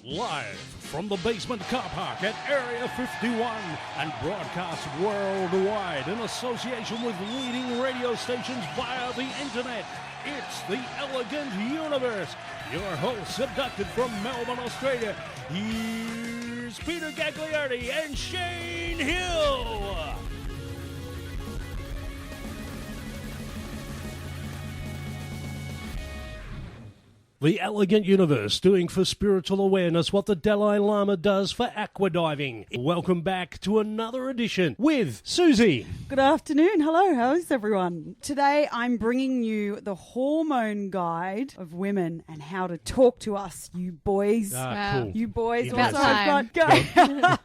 live from the basement car park at Area 51 and broadcast worldwide in association with leading radio stations via the internet. It's the Elegant Universe. Your hosts abducted from Melbourne, Australia. Here's Peter Gagliardi and Shane Hill. The Elegant Universe, doing for spiritual awareness what the Dalai Lama does for aquadiving. Welcome back to another edition with Susie. Good afternoon. Hello. How's everyone? Today I'm bringing you the hormone guide of women and how to talk to us, you boys. Cool. You boys. About Also,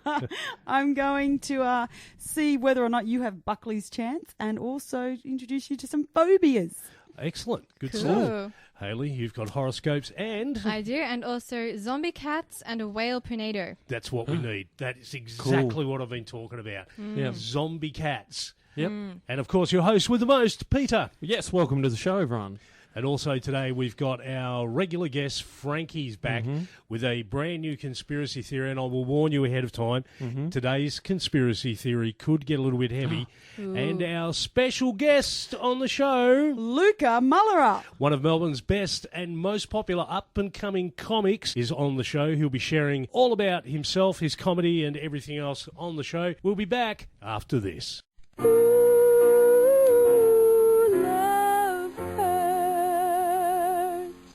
I'm going to see whether or not you have Buckley's chance and also introduce you to some phobias. Excellent. Good Cool. stuff. Hayley, you've got horoscopes and... I do, and also zombie cats and a whale tornado. That's what we need. That is exactly what I've been talking about. Yep. Zombie cats. Yep. And, of course, your host with the most, Peter. Yes, welcome to the show, everyone. And also today we've got our regular guest, Frankie's back with a brand new conspiracy theory, and I will warn you ahead of time, today's conspiracy theory could get a little bit heavy. And our special guest on the show, Luka Muller. one of Melbourne's best and most popular up-and-coming comics, is on the show. He'll be sharing all about himself, his comedy, and everything else on the show. We'll be back after this.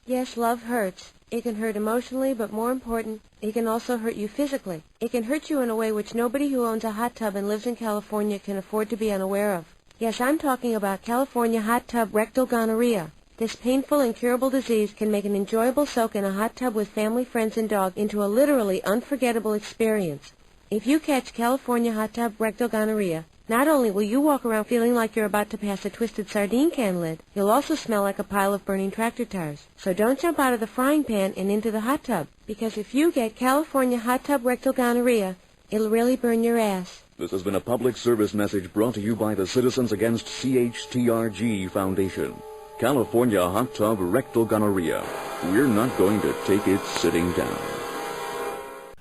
Yes, love hurts. It can hurt emotionally, but more important, it can also hurt you physically. It can hurt you in a way which nobody who owns a hot tub and lives in California can afford to be unaware of. Yes, I'm talking about California hot tub rectal gonorrhea. This painful, incurable disease can make an enjoyable soak in a hot tub with family, friends, and dog into a literally unforgettable experience. If you catch California hot tub rectal gonorrhea, not only will you walk around feeling like you're about to pass a twisted sardine can lid, you'll also smell like a pile of burning tractor tires. So don't jump out of the frying pan and into the hot tub, because if you get California hot tub rectal gonorrhea, it'll really burn your ass. This has been a public service message brought to you by the Citizens Against CHTRG Foundation. California hot tub rectal gonorrhea. We're not going to take it sitting down.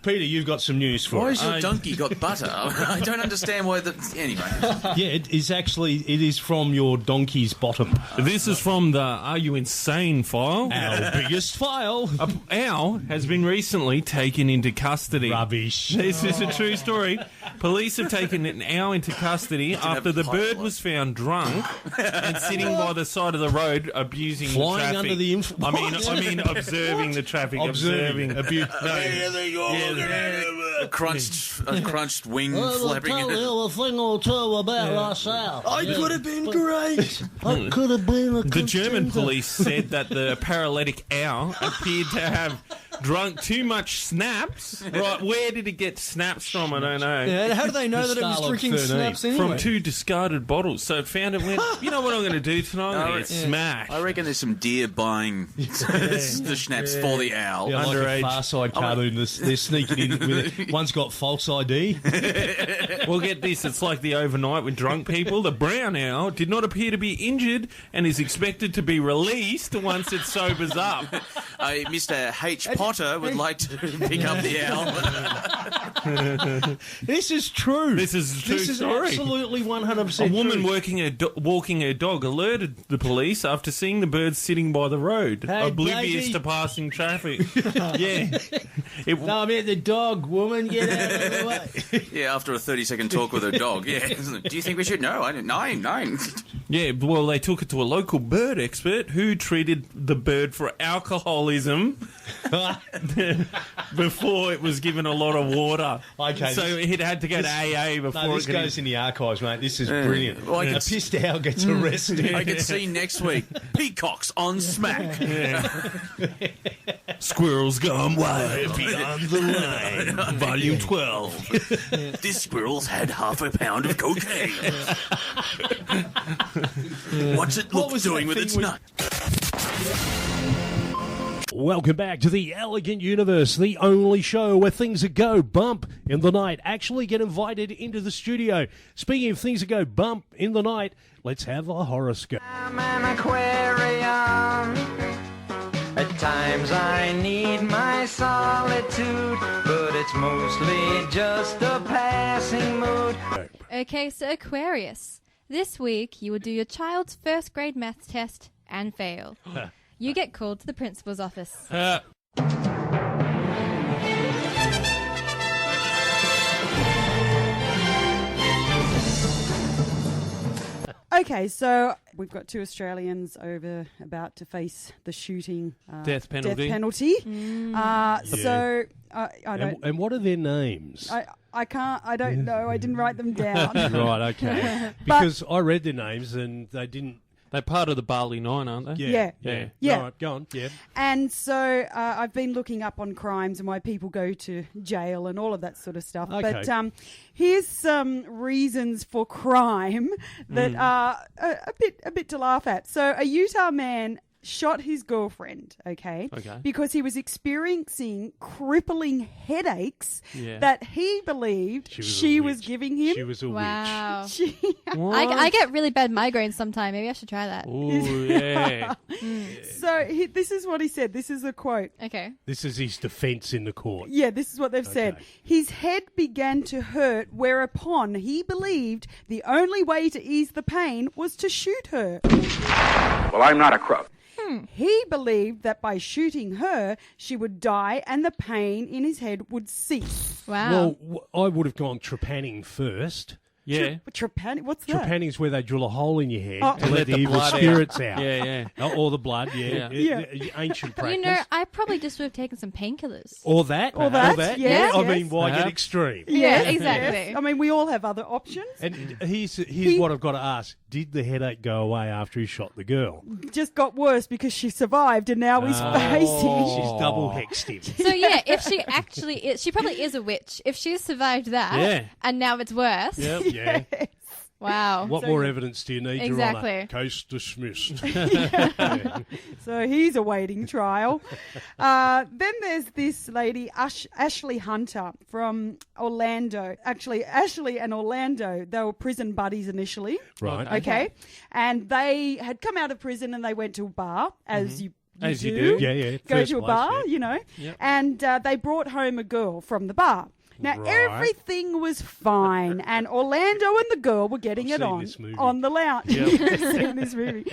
Peter, you've got some news for Why us. has your donkey got butter? I don't understand why the... Anyway. Yeah, it is from your donkey's bottom. This is from the Are You Insane file. Our biggest file. A owl has been recently taken into custody. Rubbish. This is a true story. Police have taken an owl into custody after the bird was found drunk and sitting by the side of the road abusing Flying the traffic. under the influence. I mean observing the traffic. Observing. A crunched wing flapping. I'll tell you a thing or two about myself. I could have been great. I could have been a The German police said that the paralytic owl appeared to have drunk too much snaps. Right, where did it get snaps from? I don't know. Yeah, how do they know that it was drinking snaps anyway? From 2 discarded bottles. So it found it went, you know what I'm going to do tonight? I'm going to get smashed. I reckon there's some deer buying the schnapps for the owl. Yeah, like Underage. a Far Side cartoon. They're sneaking in with it. One's got false ID. Well, get this. It's like the overnight with drunk people. The brown owl did not appear to be injured and is expected to be released once it sobers up. Mr. H. Potter would like to pick up the owl. This is true. This is a true story. Absolutely 100% A woman true. walking her dog alerted the police after seeing the bird sitting by the road, Hey, oblivious Blakey. to passing traffic. Yeah. No, I mean the dog, woman, get out of the way. Yeah, after a 30-second talk with her dog. Yeah. Do you think we should? No, I didn't. Nine. Yeah, well, they took it to a local bird expert who treated the bird for alcoholism before it was given a lot of water. Okay, so it had to go to AA before this it could... goes in the archives, mate. This is brilliant. Well, A pissed owl gets arrested. I can see next week. Peacocks on smack. Squirrels gone wild. Beyond the line. Volume 12. This squirrel's had half a pound of cocaine. What's it What was doing that with thing its nut? Welcome back to the Elegant Universe, the only show where things that go bump in the night actually get invited into the studio. Speaking of things that go bump in the night, let's have a horoscope. I'm an aquarium. Sometimes I need my solitude, but it's mostly just a passing mood. Okay, so Aquarius. This week, you will do your child's first grade maths test and fail. You get called to the principal's office. Okay, so we've got 2 Australians about to face the shooting death penalty. So I don't. And what are their names? I can't. I don't know. I didn't write them down. Right. Okay. Because I read their names and they didn't. They're part of the Barley Nine, aren't they? Yeah. All right, go on. Yeah. And so I've been looking up on crimes and why people go to jail and all of that sort of stuff. Okay. But here's some reasons for crime that are a bit to laugh at. So a Utah man shot his girlfriend, okay, because he was experiencing crippling headaches that he believed she was giving him. She was a Wow. witch. I get really bad migraines sometimes. Maybe I should try that. Ooh, yeah. So this is what he said. This is a quote. Okay. This is his defence in the court. Yeah, this is what they've said. His head began to hurt, whereupon he believed the only way to ease the pain was to shoot her. Well, I'm not a crook. He believed that by shooting her, she would die and the pain in his head would cease. Wow. Well, I would have gone trepanning first. Yeah. Trepanning? What's that? Trepanning's where they drill a hole in your head to And let the evil blood spirits out. out. Yeah. Or the blood, yeah. Ancient practice. You know, I probably just would have taken some painkillers. Or that. Yes, I mean, why get extreme? Yeah, exactly. I mean, we all have other options. And here's what I've got to ask. Did the headache go away after he shot the girl? Just got worse because she survived and now he's facing. She's double hexed him. So yeah, if she actually is, she probably is a witch. If she's survived that, and now it's worse. Yep. Yeah. Wow. What more evidence do you need, Your Exactly. Honour? Case dismissed. So he's awaiting trial. Then there's this lady, Ashley Hunter from Orlando. Actually, Ashley and Orlando, they were prison buddies initially. Right. Okay. And they had come out of prison and they went to a bar, as you do. Yeah. Go First to a place, bar, yeah. you know. Yep. And they brought home a girl from the bar. Now, Right. everything was fine, and Orlando and the girl were getting I've it seen this movie. on the lounge. Yep. You've seen this movie.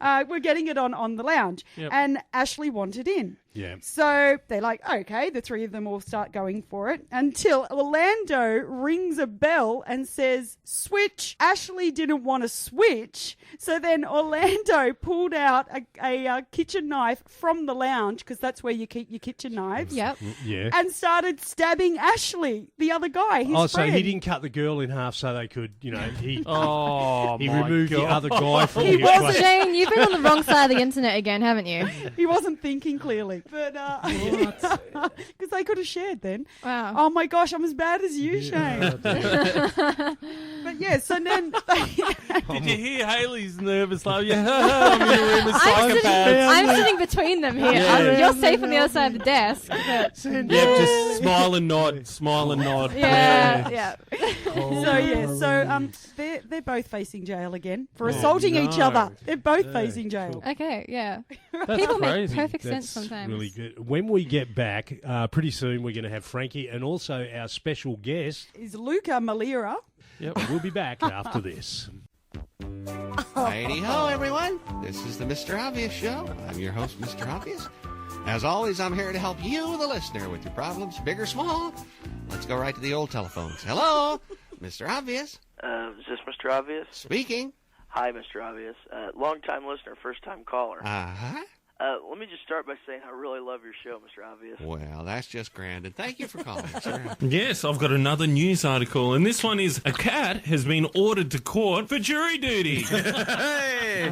We're getting it on the lounge, and Ashley wanted in. Yeah. So they're like, okay, the 3 of them all start going for it until Orlando rings a bell and says, switch. Ashley didn't want to switch. So then Orlando pulled out a kitchen knife from the lounge, because that's where you keep your kitchen knives. Yep. Yeah. And started stabbing Ashley, the other guy, his friend. So he didn't cut the girl in half so they could, he Oh, he my removed God. the other guy from He the wasn't- equation. Shane, you've been on the wrong side of the internet again, haven't you? He wasn't thinking clearly. But because they could have shared then. Wow. Oh my gosh, I'm as bad as you, Shane. But yeah, so then Did you hear Haley's nervous laugh? Yeah, I'm in a room with psychopaths. I'm sitting between them here. Yeah. You're safe on the other side of the desk. But Just smile and nod. yeah. so they're both facing jail again for assaulting each other. They're both facing jail. Okay, yeah. That's People make crazy. perfect sense That's sometimes. really good. When we get back, pretty soon we're going to have Frankie and also our special guest. Is Luka Muller. Yep. We'll be back after this. Righty-ho, everyone. This is the Mr. Obvious Show. I'm your host, Mr. Obvious. As always, I'm here to help you, the listener, with your problems, big or small. Let's go right to the old telephones. Hello, Mr. Obvious. Is this Mr. Obvious? Speaking. Hi, Mr. Obvious. Long-time listener, first-time caller. Uh-huh. Let me just start by saying I really love your show, Mr. Obvious. Well, that's just grand, and thank you for calling, sir. Yes, I've got another news article, and this one is a cat has been ordered to court for jury duty. Hey!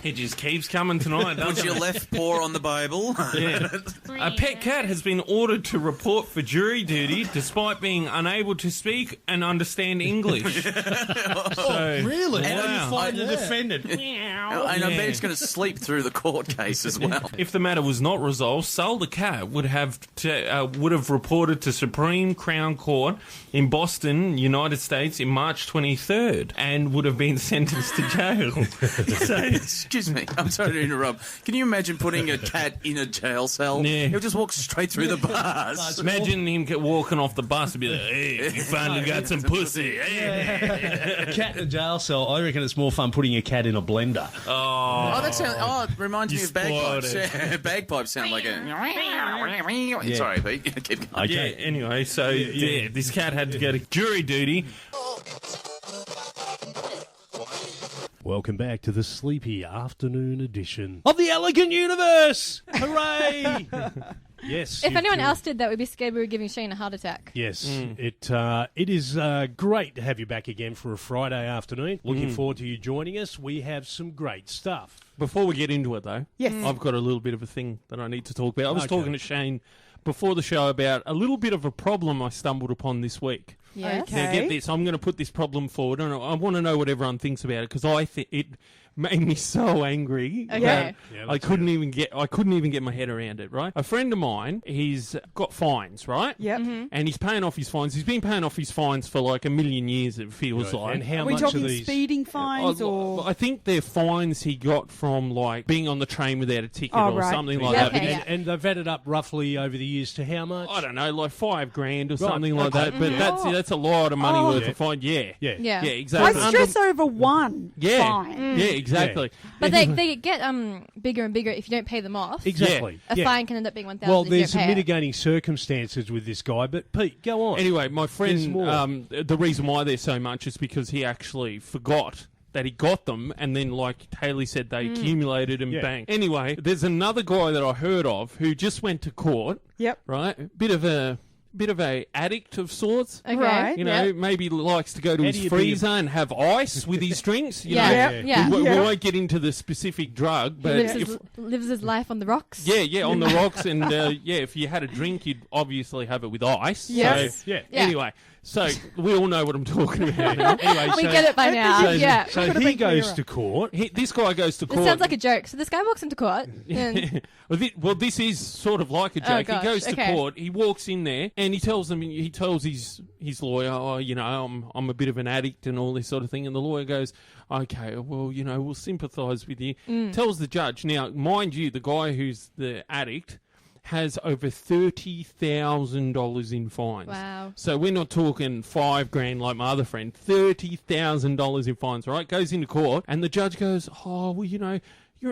It just keeps coming tonight, doesn't Put your it? left paw on the Bible. Yeah. A pet cat has been ordered to report for jury duty despite being unable to speak and understand English. Really? Wow. How do you find the defendant? And I bet it's going to sleep through the court case as well. well. If the matter was not resolved, Sal the cat would have reported to Supreme Crown Court in Boston, United States, in March 23rd, and would have been sentenced to jail. So, excuse me, I'm sorry to interrupt. Can you imagine putting a cat in a jail cell? Yeah. He'll just walk straight through the bars. Imagine him walking off the bus and be like, "Hey, you finally got some pussy." A cat in a jail cell. I reckon it's more fun putting a cat in a blender. It reminds me of bagpipes. Yeah, bagpipes sound like a... Yeah. Sorry, Pete. Keep going. Yeah, anyway, so this cat had to go to jury duty. Welcome back to the sleepy afternoon edition of the Elegant Universe. Hooray! Yes. If anyone else did that, we'd be scared we were giving Shane a heart attack. Yes. It is great to have you back again for a Friday afternoon. Looking forward to you joining us. We have some great stuff. Before we get into it, though, Yes. I've got a little bit of a thing that I need to talk about. I was talking to Shane before the show about a little bit of a problem I stumbled upon this week. Yes. Okay. Now, get this. I'm going to put this problem forward, and I want to know what everyone thinks about it, because I think it made me so angry. Okay. that Yeah, I couldn't even get my head around it, right? A friend of mine, he's got fines, right? Yep. And he's paying off his fines. He's been paying off his fines for like a million years, it feels like. And how Are we much talking of these? speeding fines or... I think they're fines he got from like being on the train without a ticket Oh, or right. something like Yeah, that. okay. And they've added up roughly over the years to how much? I don't know, like $5,000 or Right, something like okay. that. But that's a lot of money worth of fine. Yeah. Yeah. Yeah. Yeah, exactly. I stress over one fine. Yeah, exactly. But they get bigger and bigger if you don't pay them off. Exactly. A Yeah. fine can end up being $1,000 Well, if you there's don't some pay it. mitigating circumstances with this guy, but Pete, go on. Anyway, my There's friend, more. the reason why they're so much is because he actually forgot that he got them, and then, like Haley said, they accumulated and Yeah. bang. Anyway, there's another guy that I heard of who just went to court, Yep. right? Bit of a addict of sorts. Okay. Right. You know, Yep. maybe likes to go to How his do you freezer and have ice with his drinks. You know, Yeah. Yeah. We Yeah. won't get into the specific drug, He but lives his life on the rocks. yeah, on the rocks, and if you had a drink, you'd obviously have it with ice. Yes. So, Yeah. Anyway, so we all know what I'm talking about. Anyway, We get it by now. So, Yeah. so Could've he been clearer. goes to court. This guy goes to This court. sounds like a joke. So this guy walks into court. And Well, this is sort of like a joke. Oh, gosh, He goes to okay. court. He walks in there, and he tells his lawyer, "Oh, I'm a bit of an addict and all this sort of thing." And the lawyer goes, "Okay, well, we'll sympathise with you." Tells the judge. Now, mind you, the guy who's the addict has over $30,000 in fines. Wow. So we're not talking $5,000 like my other friend. $30,000 in fines, right? Goes into court, and the judge goes, "Oh, well, you're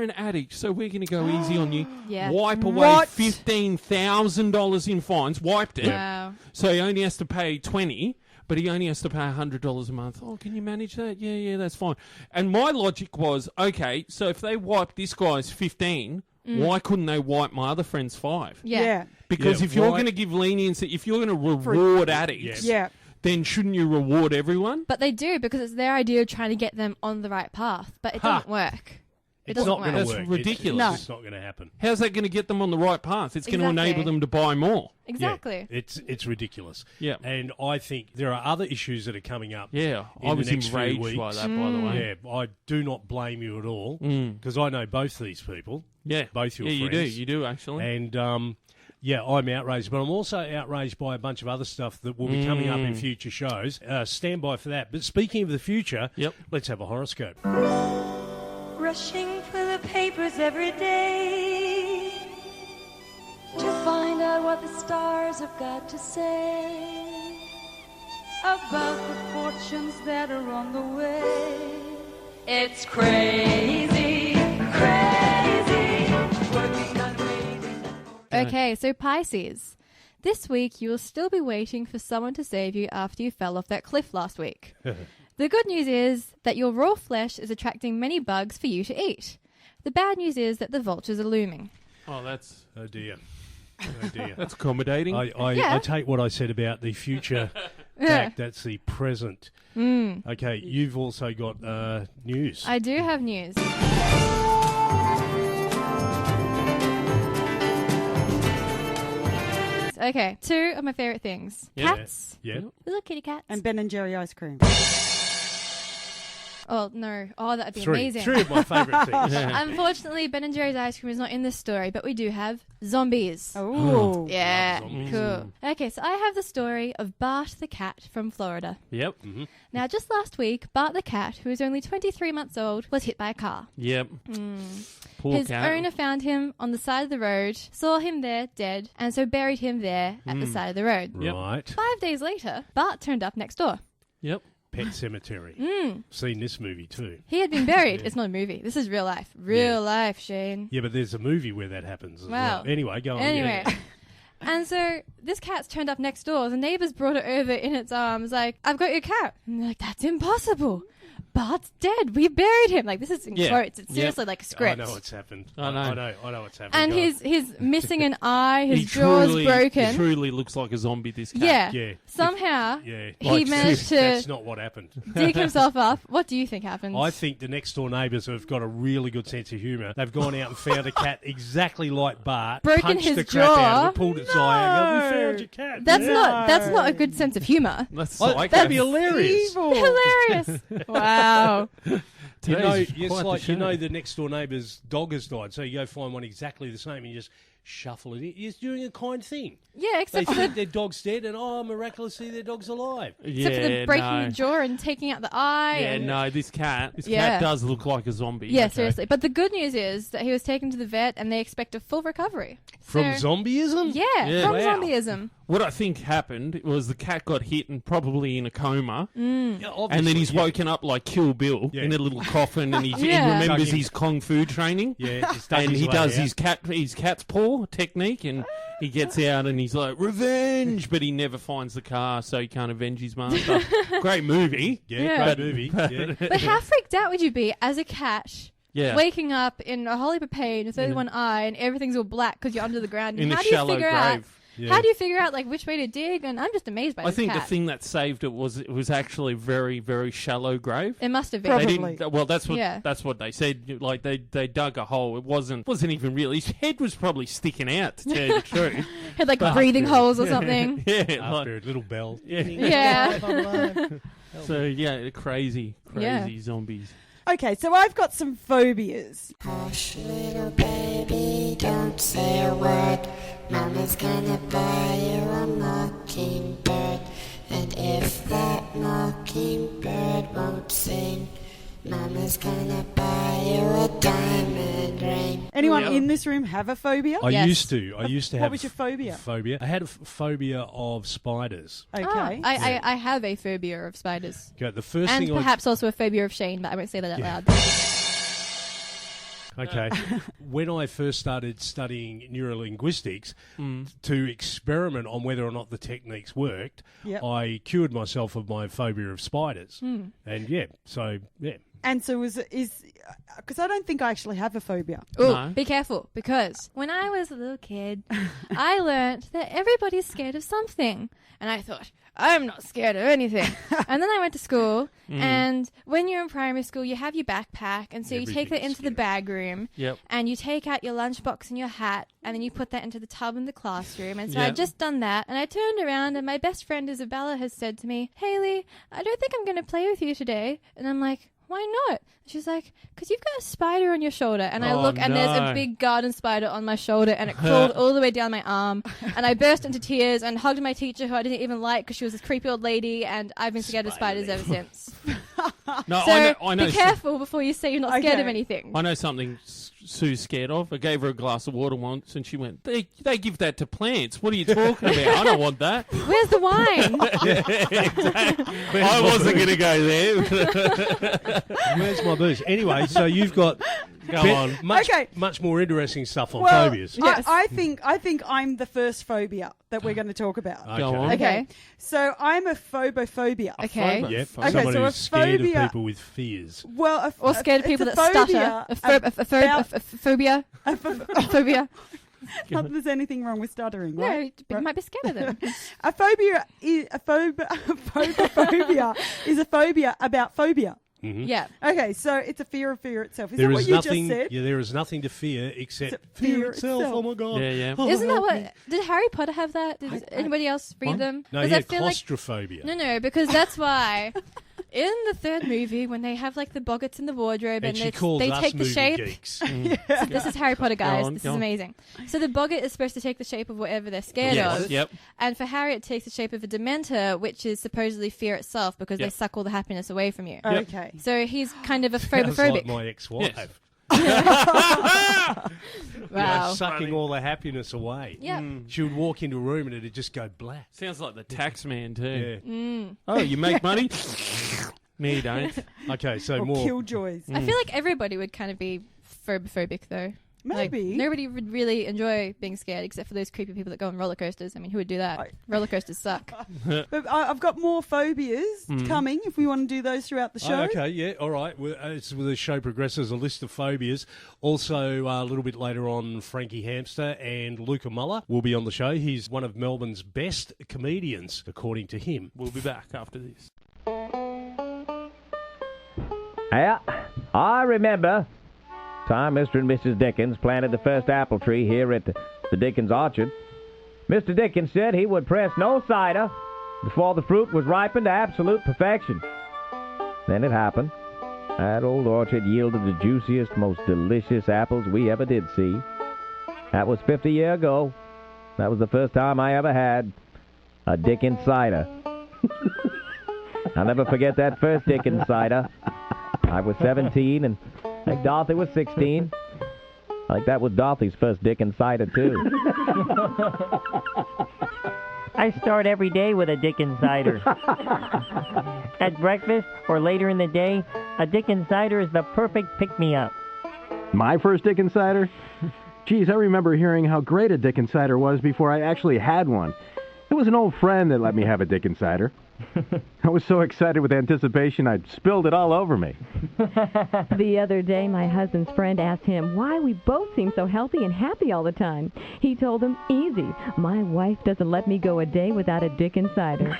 an addict, so we're going to go easy on you." Yeah. Wipe away What? $15,000 in fines. Wiped it. Wow. So he only has to pay $20, but he only has to pay $100 a month. Oh, can you manage that? Yeah, that's fine. And my logic was, okay, so if they wipe this guy's 15, why couldn't they wipe my other friend's 5? Yeah. Because Yeah, if you're why- going to give leniency, if you're going to reward addicts, Yeah. then shouldn't you reward everyone? But they do, because it's their idea of trying to get them on the right path. But it doesn't work. It It's doesn't not work. going to That's work. ridiculous. It's not going to happen. How's that going to get them on the right path? It's going to Exactly. enable them to buy more. Exactly. Yeah, it's ridiculous. Yeah. And I think there are other issues that are coming up. Yeah, in I the was next few enraged weeks. by that, by the way. Yeah, I do not blame you at all because I know both these people. Yeah. Both your Yeah, friends. you do, actually. And I'm outraged, but I'm also outraged by a bunch of other stuff that will be coming up in future shows. Stand by for that. But speaking of the future, let's have a horoscope. Rushing for the papers every day to find out what the stars have got to say about the fortunes that are on the way. It's crazy, crazy, working on crazy. Okay, so Pisces. This week, you will still be waiting for someone to save you after you fell off that cliff last week. The good news is that your raw flesh is attracting many bugs for you to eat. The bad news is that the vultures are looming. Oh, that's... Oh, dear. Oh, dear. That's accommodating. I take what I said about the future back. That's the present. Okay, you've also got news. I do have news. Okay, 2 of my favourite things. Yeah. Cats. Yeah. Little kitty cats. And Ben and Jerry ice cream. Oh, no. Oh, that would be Three. amazing. 3 of my favourite things. Unfortunately, Ben & Jerry's ice cream is not in this story, but we do have zombies. Oh. Yeah, zombies. cool. Okay, so I have the story of Bart the cat from Florida. Yep. Mm-hmm. Now, just last week, Bart the cat, who was only 23 months old, was hit by a car. Yep. Poor His cat. owner found him on the side of the road, saw him there dead, and so buried him there at the side of the road. Yep. Right. 5 days later, Bart turned up next door. Yep. Pet Cemetery. Seen this movie too. He had been buried. It's not a movie. This is real life. Real life, Shane. Yeah, but there's a movie where that happens as Wow. well. Anyway, go on. Anyway. Yeah. And so this cat's turned up next door. The neighbours brought it over in its arms like, I've got your cat. And they're like, that's impossible. Bart's dead. We buried him. Like, this is in quotes. It's seriously like a script. I know what's happened. I know what's happened. And Go he's missing an eye. His He jaw's truly, broken. He truly looks like a zombie, this cat. Yeah. Somehow, he Like, managed to That's not what happened. dig himself up. What do you think happened? I think the next door neighbours have got a really good sense of humour. They've gone out and found a cat exactly like Bart, Broken punched his the crap out jaw. of it, pulled its eye out. We found your cat. That's not a good sense of humour. That's that'd be hilarious. Hilarious. Wow. You know, Today's it's quite like the show. the next door neighbour's dog has died, so you go find one exactly the same and you just shuffle it in. You're doing a kind thing. Yeah, They except for think their dog's dead and, miraculously their dog's alive. except for the breaking the jaw and taking out the eye. Yeah, and no, this cat does look like a zombie. Yeah, seriously. But the good news is that he was taken to the vet and they expect a full recovery. From So- zombieism? Yeah, from zombieism. What I think happened was the cat got hit and probably in a coma, Yeah, and then he's woken up like Kill Bill in a little coffin, and he remembers his kung fu training. Yeah, and he does his cat's paw technique, and he gets out and he's like revenge, but he never finds the car, so he can't avenge his master. Great movie, great movie. Yeah. But how freaked out would you be as a cat? Yeah. Waking up in a holy pain with only one eye and everything's all black because you're under the ground. And In a how do you shallow figure grave. out? Yeah. How do you figure out like which way to dig? And I'm just amazed by I this think cat. the thing that saved it was actually very, very shallow grave. It must have been. They didn't, well, that's what Yeah. that's what they said. Like they dug a hole. It wasn't even real. His head was probably sticking out, to tell you the truth. Had like breathing holes or something. Yeah, After a little bell. Yeah. So yeah, crazy Yeah. zombies. Okay, so I've got some phobias. Hush, little baby, don't say a word. Mama's gonna buy you a mockingbird. And if that mockingbird won't sing, Mama's gonna buy you a diamond ring. Anyone in this room have a phobia? I used to have. What was your phobia? I had a phobia of spiders. Okay. I have a phobia of spiders. Okay, the first And thing perhaps also a phobia of Shane, but I won't say that out loud. Okay. When I first started studying neurolinguistics to experiment on whether or not the techniques worked, I cured myself of my phobia of spiders. And And so is because I don't think I actually have a phobia. Oh, be careful, because when I was a little kid, I learnt that everybody's scared of something. And I thought, I'm not scared of anything. And then I went to school, and when you're in primary school, you have your backpack, and so you take that into the bag room, and you take out your lunchbox and your hat, and then you put that into the tub in the classroom. And so I'd just done that, and I turned around, and my best friend Isabella has said to me, Hayley, I don't think I'm going to play with you today. And I'm like, why not? She's like, because you've got a spider on your shoulder. And I look, and there's a big garden spider on my shoulder, and it crawled all the way down my arm. And I burst into tears and hugged my teacher, who I didn't even like because she was this creepy old lady, and I've been scared of spiders ever since. No, So I know be careful before you say you're not scared of anything. I know something Sue's scared of. I gave her a glass of water once, and she went, they give that to plants. What are you talking about? I don't want that. Where's the wine? Exactly. I wasn't going to go there. Where's my booze? Anyway, so you've got much more interesting stuff on phobias. I think I'm the first phobia that we're going to talk about. Go on. Okay. So I'm a phobophobia. Okay. Yep. Okay, Someone so who's a scared phobia- of people with fears. Well, Or scared of people it's that a stutter. phobia A phobia. Phobia. Not that there's anything wrong with stuttering, right? No, you might be scared of them. A phobia is a phobia is a phobia about phobia. Mm-hmm. Yeah. Okay, so it's a fear of fear itself. Is There that what is you nothing. just said? Yeah, there is nothing to fear except fear fear itself. itself. Oh my god. Yeah. Oh, Isn't that help what? me. Did Harry Potter have that? Did anybody else read What? them? No, 'Cause he I had feel like- claustrophobia. No, because that's why. In the third movie, when they have like the boggarts in the wardrobe and she they calls us take the movie shape. geeks. So this is Harry Potter, guys. This is on. amazing. So the boggart is supposed to take the shape of whatever they're scared of. Yep. And for Harry, it takes the shape of a Dementor, which is supposedly fear itself because they suck all the happiness away from you. Okay. So he's kind of a Sounds phobophobic. like my ex-wife. Yes. Wow. Sucking all the happiness away. Yep. She would walk into a room and it'd just go black. Sounds like the tax man too. Yeah. Oh, you make money? No, you don't. Okay, so Or more. killjoys. I feel like everybody would kind of be phobophobic, though. Maybe. Like, nobody would really enjoy being scared except for those creepy people that go on roller coasters. I mean, who would do that? Roller coasters suck. But I've got more phobias coming if we want to do those throughout the show. Oh, okay, yeah, all right. As the show progresses, a list of phobias. Also, a little bit later on, Frankie Hamster and Luka Muller will be on the show. He's one of Melbourne's best comedians, according to him. We'll be back after this. Yeah, I remember time Mr. and Mrs. Dickens planted the first apple tree here at the Dickens orchard. Mr. Dickens said he would press no cider before the fruit was ripened to absolute perfection. Then it happened. That old orchard yielded the juiciest, most delicious apples we ever did see. That was 50 years ago. That was the first time I ever had a Dickens cider. I'll never forget that first Dickens cider. I was 17 and I think Dorothy was 16. I think that was Dorothy's first Dickens cider, too. I start every day with a Dickens cider. At breakfast or later in the day, a Dickens cider is the perfect pick-me-up. My first Dickens cider? Geez, I remember hearing how great a Dickens cider was before I actually had one. It was an old friend that let me have a Dickens cider. I was so excited with anticipation, I spilled it all over me. The other day, my husband's friend asked him why we both seem so healthy and happy all the time. He told him, easy, my wife doesn't let me go a day without a Dickens cider.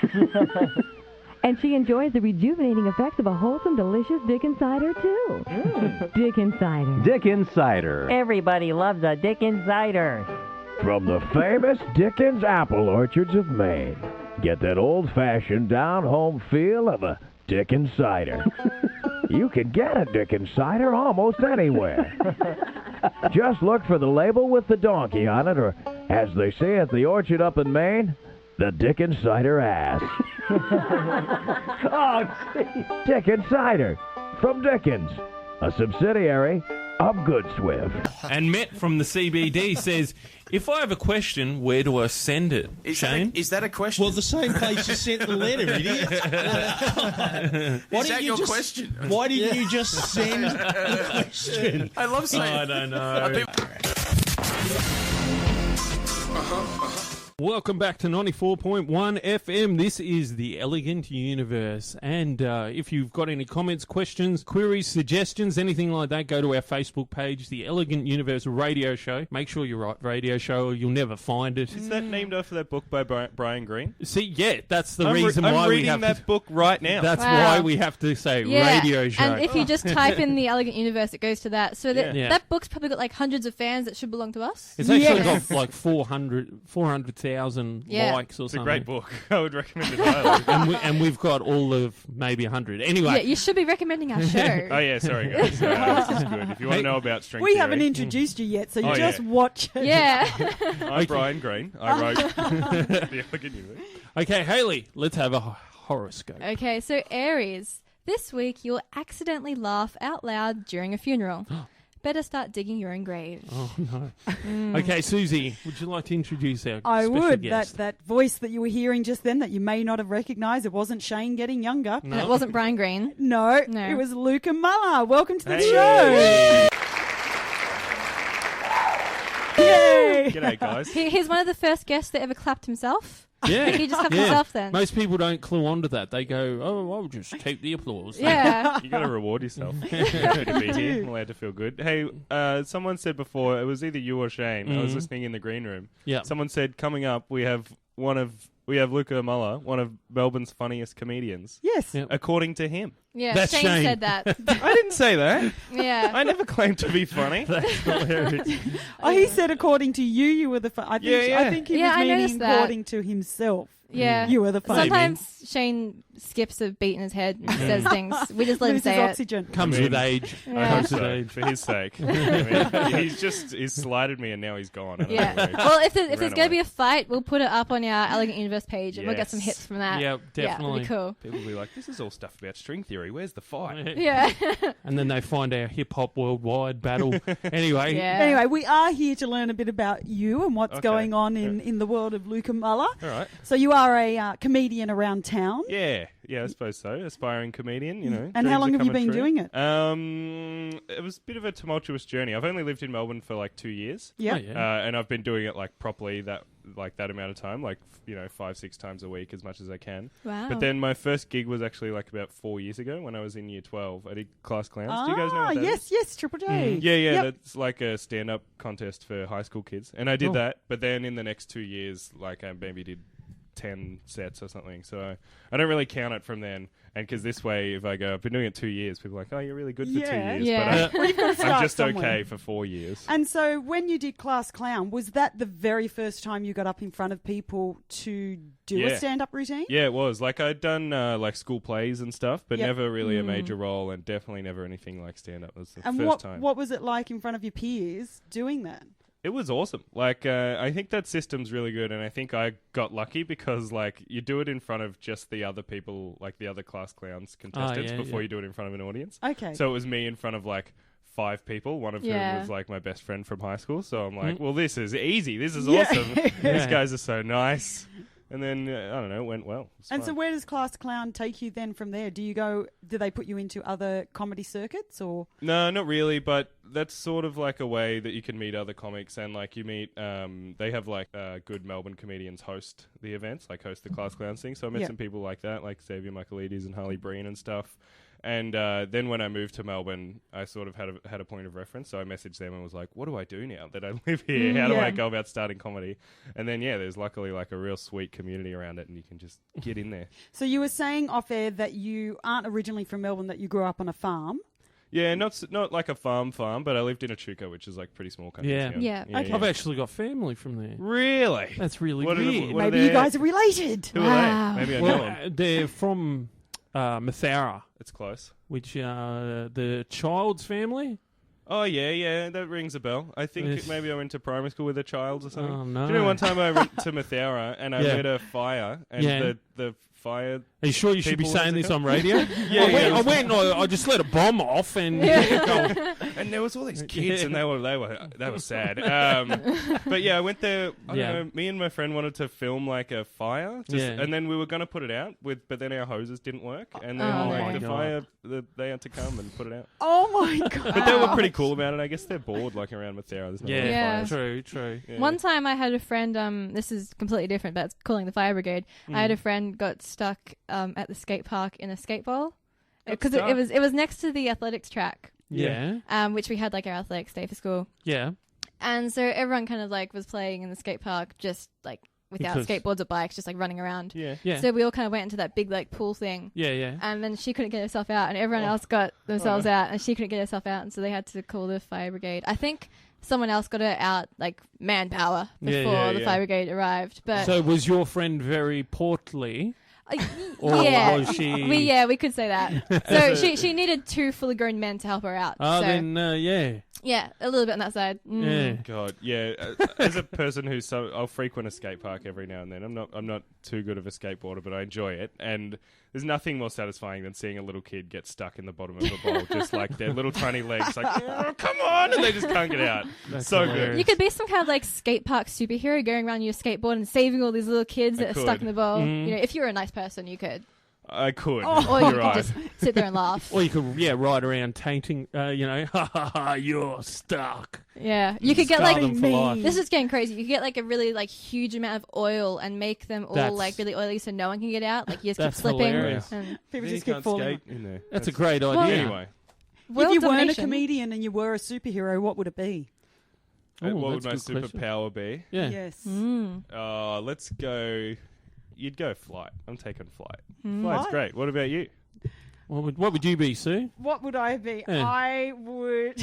And she enjoys the rejuvenating effects of a wholesome, delicious Dickens cider, too. Dickens cider. Dickens cider. Everybody loves a Dickens cider. From the famous Dickens apple orchards of Maine. Get that old-fashioned, down-home feel of a Dickens cider. You can get a Dickens cider almost anywhere. Just look for the label with the donkey on it, or, as they say at the orchard up in Maine, the Dickens cider ass. Oh, gee. Dickens cider from Dickens, a subsidiary of Good Swift. And Matt from the CBD says, if I have a question, where do I send it? Shane? Is that a question? Well, the same place you sent the letter, idiot. Is that your question? Why didn't you just send the question? I love saying... I don't know. Welcome back to 94.1 FM. This is The Elegant Universe. And if you've got any comments, questions, queries, suggestions, anything like that, go to our Facebook page, The Elegant Universe Radio Show. Make sure you write radio show or you'll never find it. Is that named after that book by Brian Greene? See, yeah, that's the reason why we have I'm reading that book right now. That's why we have to say radio show. And if you just type in The Elegant Universe, it goes to that. So that book's probably got like hundreds of fans that should belong to us. It's actually got like 400,000 likes or something. It's a great book. I would recommend it highly. and we've got all of maybe 100. Anyway. Yeah, you should be recommending our show. Oh, yeah, sorry, guys. This is good. If you want to know about string we theory. haven't introduced you yet, so you just watch it. Yeah. I'm Brian Greene. I wrote The Elegant Universe. Okay, Hayley, let's have a horoscope. Okay, so Aries, this week you'll accidentally laugh out loud during a funeral. Better start digging your own grave. Oh, no. Okay, Susie, would you like to introduce our I special would. guest? That voice that you were hearing just then that you may not have recognised, it wasn't Shane getting younger. No. And it wasn't Brian Greene. No, it was Luka Muller. Welcome to the show. Yay! G'day, guys. He's one of the first guests that ever clapped himself. Yeah. He just clapped himself then. Most people don't clue onto that. They go, oh, I'll just keep the applause. Yeah. You got to reward yourself. Happy to be here. I'm allowed to feel good. Hey, someone said before, it was either you or Shane. I was listening in the green room. Yeah. Someone said, coming up, we have Luka Muller, one of Melbourne's funniest comedians. Yes. According to him. Yeah, That's Shane said that. I didn't say that. Yeah. I never claimed to be funny. That's hilarious. He said according to you were the I think he was meaning according to himself. Yeah. You were the funny. Sometimes Shane skips a beat in his head and says things. We just let him say oxygen. Comes with age. Yeah. I hope so, for his sake. I mean, he's slighted me and now he's gone. I don't know where Well, if there's ran going to be away. a fight, we'll put it up on our Elegant Universe page and we'll get some hits from that. Yeah, definitely. Yeah, cool. People will be like, this is all stuff about string theory. Where's the fight? Yeah. And then they find our hip-hop worldwide battle. Anyway. Anyway, we are here to learn a bit about you and what's going on in the world of Luka Muller. All right. So you are a comedian around town. Yeah, I suppose so. Aspiring comedian, you know. And how long dreams have you are been coming doing true. it? It was a bit of a tumultuous journey. I've only lived in Melbourne for like 2 years. Yeah. Oh, yeah. And I've been doing it like properly that amount of time, like 5-6 times a week as much as I can. Wow. But then my first gig was actually like about 4 years ago when I was in year 12. I did Class Clowns. Do you guys know what that is? Yes, Triple J. Yeah, Yep. that's like a stand-up contest for high school kids. And I did that, but then in the next 2 years, like I maybe did 10 sets or something. So I don't really count it from then. And because this way, if I go, I've been doing it 2 years, people are like, oh, you're really good for 2 years. Yeah. But Well, you've got to I'm start just somewhere. okay for 4 years. And so when you did Class Clown, was that the very first time you got up in front of people to do a stand-up routine? Yeah, it was. Like I'd done like school plays and stuff, but Yep. never really a major role and definitely never anything like stand-up. It was the And first time. what was it like in front of your peers doing that? It was awesome. Like, I think that system's really good, and I think I got lucky because, like, you do it in front of just the other people, like the other Class Clowns contestants, before you do it in front of an audience. Okay. So it was me in front of, like, 5 people, one of whom was, like, my best friend from high school. So I'm like, well, this is easy. This is awesome. These guys are so nice. And then, I don't know, it went well. It was So where does Class Clown take you then from there? Do they put you into other comedy circuits or? No, not really, but that's sort of like a way that you can meet other comics and like you meet, they have like good Melbourne comedians host the events, like host the Class Clowns thing. So I met some people like that, like Xavier Michaelides and Harley Breen and stuff. And then when I moved to Melbourne, I sort of had a point of reference. So I messaged them and was like, what do I do now that I live here? How do I go about starting comedy? And then, there's luckily like a real sweet community around it and you can just get in there. So you were saying off air that you aren't originally from Melbourne, that you grew up on a farm. Yeah, not like a farm, but I lived in Echuca, which is like pretty small country town. Yeah. Okay. I've actually got family from there. Really? That's really What are weird. what are Maybe you guys are related. Who are they? Maybe I know them. They're from Mathara, It's close. which the Child's family. Oh, yeah, that rings a bell. I think Yes. maybe I went to primary school with a Childs or something. Oh, no. Do you know one time I went to Mathara and I lit a fire and the fire... Are you sure you should be people saying had to this come? on radio? I went and I just let a bomb off and... And there was all these kids and they were sad. But yeah, I went there. I don't know, me and my friend wanted to film like a fire, and then we were going to put it out but then our hoses didn't work, and then fire they had to come and put it out. Oh my god! But they were pretty cool about it. I guess they're bored like around Mathara. There's no fires. True. Yeah. One time I had a friend, this is completely different, but it's calling the fire brigade. I had a friend got stuck at the skate park in a skate bowl. Because it was next to the athletics track. Yeah. Which we had like our athletics day for school. Yeah. And so everyone kind of like was playing in the skate park just like without skateboards or bikes, just like running around. Yeah. So we all kind of went into that big like pool thing. Yeah. And then she couldn't get herself out and everyone else got themselves out and she couldn't get herself out, and so they had to call the fire brigade. I think someone else got her out, like manpower, before the fire brigade arrived. But so was your friend very portly? Or was she... we could say that. So she needed 2 fully grown men to help her out. Yeah, a little bit on that side. Yeah. God, yeah. As a person I'll frequent a skate park every now and then. I'm not too good of a skateboarder, but I enjoy it. And there's nothing more satisfying than seeing a little kid get stuck in the bottom of a bowl, just like their little tiny legs, like, oh, come on, and they just can't get out. That's so hilarious. good. You could be some kind of like skate park superhero going around your skateboard and saving all these little kids that are stuck in the bowl. You know, if you're a nice person, you could. I could. Or you You're could right. just sit there and laugh. Or you could, ride around tainting, ha ha ha, you're stuck. Yeah, you could get Scar like them for life. this is getting crazy. You could get like a really like huge amount of oil and make them all That's- like really oily so no one can get out. Like you just keep That's slipping. hilarious. And People You just keep can't falling. skate in there. That's a great idea. Well, Anyway, If world you weren't a domination. comedian and you were a superhero, what would it be? Oh, what would that's my a good question. superpower be? Yeah. Yes. Let's go. You'd go flight. I'm taking flight. Mm. Flight's Flight? great. What about you? What would you be, Sue? What would I be? Yeah. I would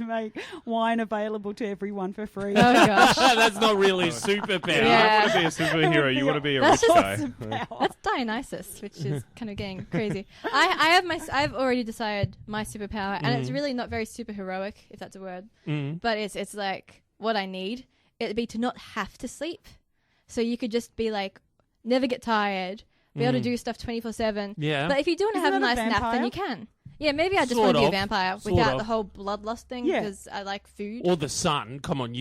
make wine available to everyone for free. Oh gosh, that's not really a superpower. Yeah. I want to be a superhero. You want to be a rich guy. That's Dionysus, which is kind of getting crazy. I've already decided my superpower, and it's really not very superheroic, if that's a word. But it's like what I need. It'd be to not have to sleep, so you could just be like, never get tired. Be able to do stuff 24/7. Yeah. But if you do want to have a nice nap, then you can. Yeah, maybe I just want to be a vampire without the whole bloodlust thing because I like food. Or the sun. Come on,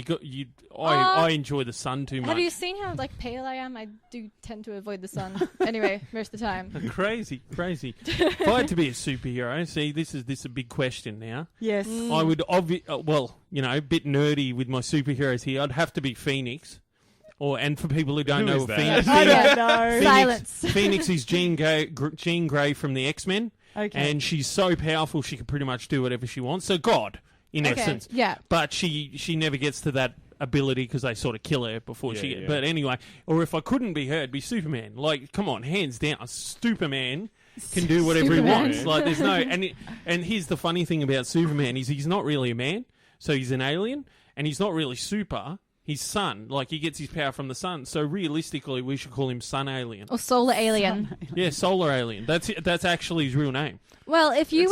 I enjoy the sun too much. Have you seen how pale I am? I do tend to avoid the sun anyway most of the time. Crazy. If I had to be a superhero, see, this is a big question now. Yes. I would a bit nerdy with my superheroes here. I'd have to be Phoenix. And for people who don't know, Phoenix, I don't know. Silence. Phoenix is Jean Grey from the X-Men. Okay. And she's so powerful she can pretty much do whatever she wants. So God, in essence. Yeah. But she never gets to that ability because they sort of kill her before she gets... But anyway, or if I couldn't be her, it'd be Superman. Like, come on, hands down. Superman can do whatever he wants. Like, there's no... And here's the funny thing about Superman is he's not really a man. So he's an alien. And he's not really super... His sun, like he gets his power from the sun. So realistically, we should call him Sun Alien or Solar Alien. Yeah, Solar Alien. That's actually his real name. Well, if you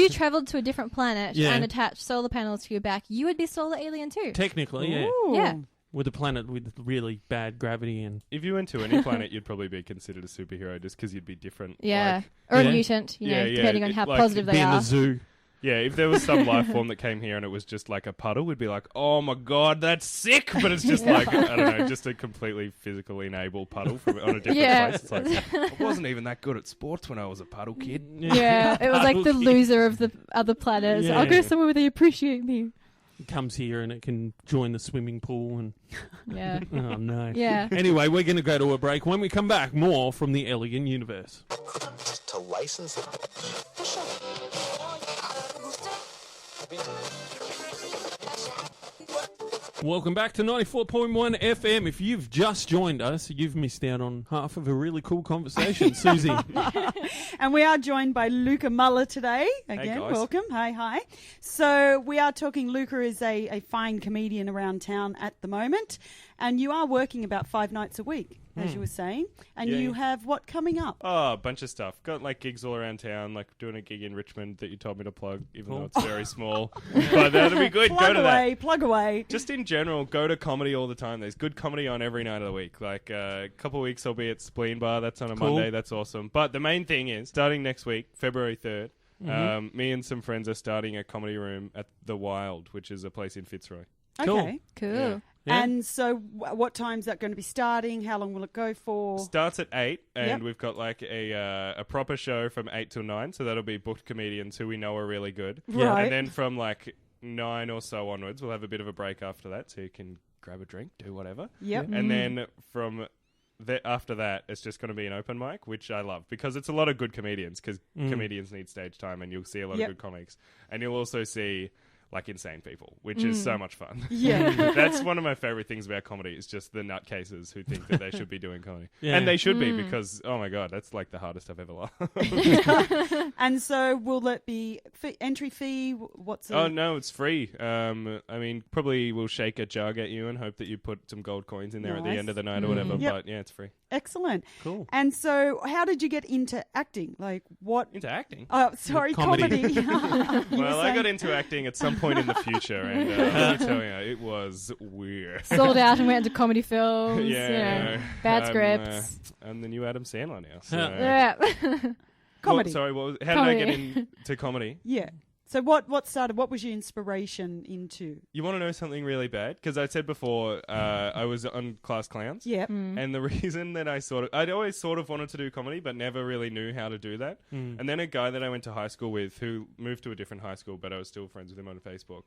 traveled to a different planet and attached solar panels to your back, you would be Solar Alien too. Technically, yeah. Ooh. Yeah. With a planet with really bad gravity and. If you went to any planet, you'd probably be considered a superhero just because you'd be different. Yeah, or a mutant. Depending on how positive they be are. in the zoo. Yeah, if there was some life form that came here and it was just like a puddle, we'd be like, oh my God, that's sick. But it's just like, I don't know, just a completely physically enabled puddle on a different place. It's like, I wasn't even that good at sports when I was a puddle kid. Yeah, it was like the loser of the other planets. Yeah. I'll go somewhere where they appreciate me. It comes here and it can join the swimming pool and... Yeah. Oh, no. Yeah. Anyway, we're going to go to a break. When we come back, more from the Alien Universe. To license it. Welcome back to 94.1 FM. If you've just joined us, you've missed out on half of a really cool conversation, Susie. And we are joined by Luka Muller today. Again, welcome. Hi. So we are talking, Luka is a fine comedian around town at the moment, and you are working about 5 nights a week, as you were saying. And you have what coming up? Oh, a bunch of stuff. Got like gigs all around town, like doing a gig in Richmond that you told me to plug, even though it's very small. But that'll be good. Go to that. Plug away. Just in general, go to comedy all the time. There's good comedy on every night of the week. Like a couple of weeks I'll be at Spleen Bar. That's on a Monday. That's awesome. But the main thing is, starting next week, February 3rd, me and some friends are starting a comedy room at The Wild, which is a place in Fitzroy. Okay. Cool. Yeah. Yeah. And so what time's that going to be starting? How long will it go for? Starts at 8, and we've got like a proper show from 8 till 9, so that'll be booked comedians who we know are really good. Right. And then from like 9 or so onwards, we'll have a bit of a break after that, so you can grab a drink, do whatever. Yep. And then from after that, it's just going to be an open mic, which I love, because it's a lot of good comedians, because comedians need stage time, and you'll see a lot of good comics. And you'll also see... like insane people, which is so much fun. Yeah. That's one of my favorite things about comedy is just the nutcases who think that they should be doing comedy. Yeah. And they should be, because, oh my God, that's like the hardest I've ever laughed. And so will that be entry fee? What's it? Oh, no, it's free. I mean, probably we'll shake a jug at you and hope that you put some gold coins in there at the end of the night or whatever. Yep. But yeah, it's free. Excellent. Cool. And so how did you get into acting? Like what? Into acting? Oh, sorry, comedy. Well, I got into acting at some point in the future, and let me tell you, it was weird. Sold out and went into comedy films. Yeah. Bad scripts. I'm the new Adam Sandler now. So. Yeah. Comedy. How did I get into comedy? Yeah. So what started? What was your inspiration into? You want to know something really bad? Because I said before, I was on Class Clowns. Yeah. And the reason that I'd always sort of wanted to do comedy, but never really knew how to do that. And then a guy that I went to high school with, who moved to a different high school, but I was still friends with him on Facebook.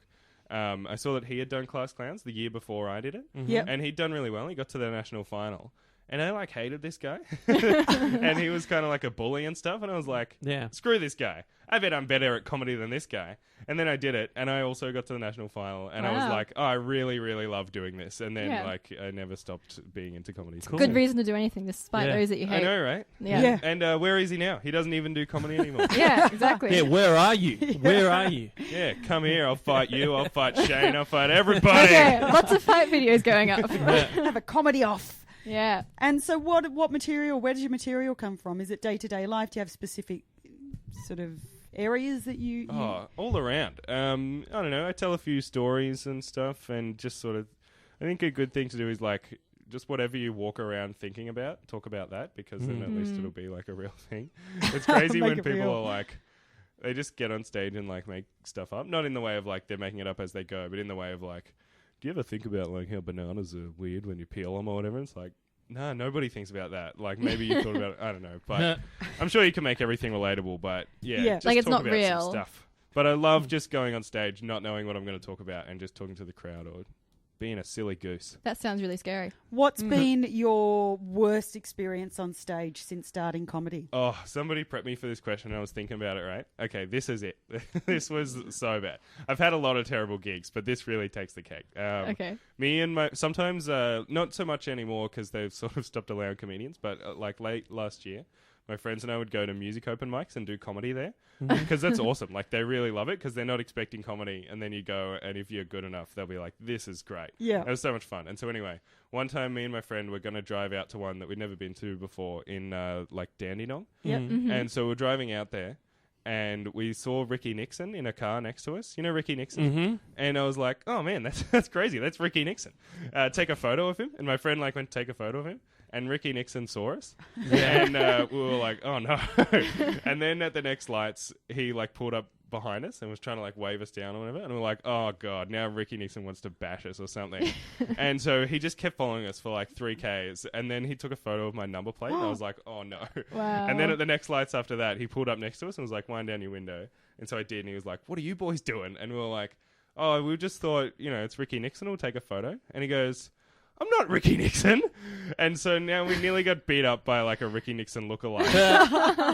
I saw that he had done Class Clowns the year before I did it. Yep. And he'd done really well. He got to the national final. And I like hated this guy. And he was kind of like a bully and stuff. And I was like, screw this guy. I bet I'm better at comedy than this guy. And then I did it. And I also got to the national final. And I was like, I really, really love doing this. And then like I never stopped being into comedy. Cool. Good reason to do anything despite those that you hate. I know, right? Yeah. And where is he now? He doesn't even do comedy anymore. Yeah, exactly. Yeah, where are you? Where are you? Yeah, come here. I'll fight you. I'll fight Shane. I'll fight everybody. Okay, lots of fight videos going up. Have a comedy off. Yeah. And so what material, where does your material come from? Is it day-to-day life? Do you have specific sort of areas that you... all around. I don't know. I tell a few stories and stuff and just sort of... I think a good thing to do is like... Just whatever you walk around thinking about, talk about that, because then at least it'll be like a real thing. It's crazy when people are like... They just get on stage and like make stuff up. Not in the way of like they're making it up as they go, but in the way of like... Do you ever think about like how bananas are weird when you peel them or whatever? It's like, nah, nobody thinks about that. Like maybe you thought about it. I don't know, but I'm sure you can make everything relatable. But just like it's talk not about real some stuff. But I love just going on stage, not knowing what I'm going to talk about, and just talking to the crowd or being a silly goose. That sounds really scary. What's been your worst experience on stage since starting comedy? Oh, somebody prepped me for this question and I was thinking about it, right? Okay, this is it. This was so bad. I've had a lot of terrible gigs, but this really takes the cake. Okay. Me and my... Sometimes, not so much anymore because they've sort of stopped allowing comedians, but like late last year, my friends and I would go to music open mics and do comedy there because that's awesome. Like they really love it because they're not expecting comedy, and then you go and if you're good enough, they'll be like, "This is great." Yeah, it was so much fun. And so anyway, one time me and my friend were going to drive out to one that we'd never been to before in like Dandenong. Yep. Mm-hmm. And so we're driving out there. And we saw Ricky Nixon in a car next to us. You know Ricky Nixon? Mm-hmm. And I was like, oh, man, that's crazy. That's Ricky Nixon. Take a photo of him. And my friend like went to take a photo of him. And Ricky Nixon saw us. And we were like, oh, no. And then at the next lights, he like pulled up behind us and was trying to like wave us down or whatever. And we're like, oh, God, now Ricky Nixon wants to bash us or something. And so he just kept following us for like 3Ks. And then he took a photo of my number plate. And I was like, oh, no. Wow. And then at the next lights after that, he pulled up next to us and was like, wind down your window. And so I did. And he was like, what are you boys doing? And we were like, oh, we just thought, you know, it's Ricky Nixon. We'll take a photo. And he goes, I'm not Ricky Nixon. And so now we nearly got beat up by like a Ricky Nixon lookalike.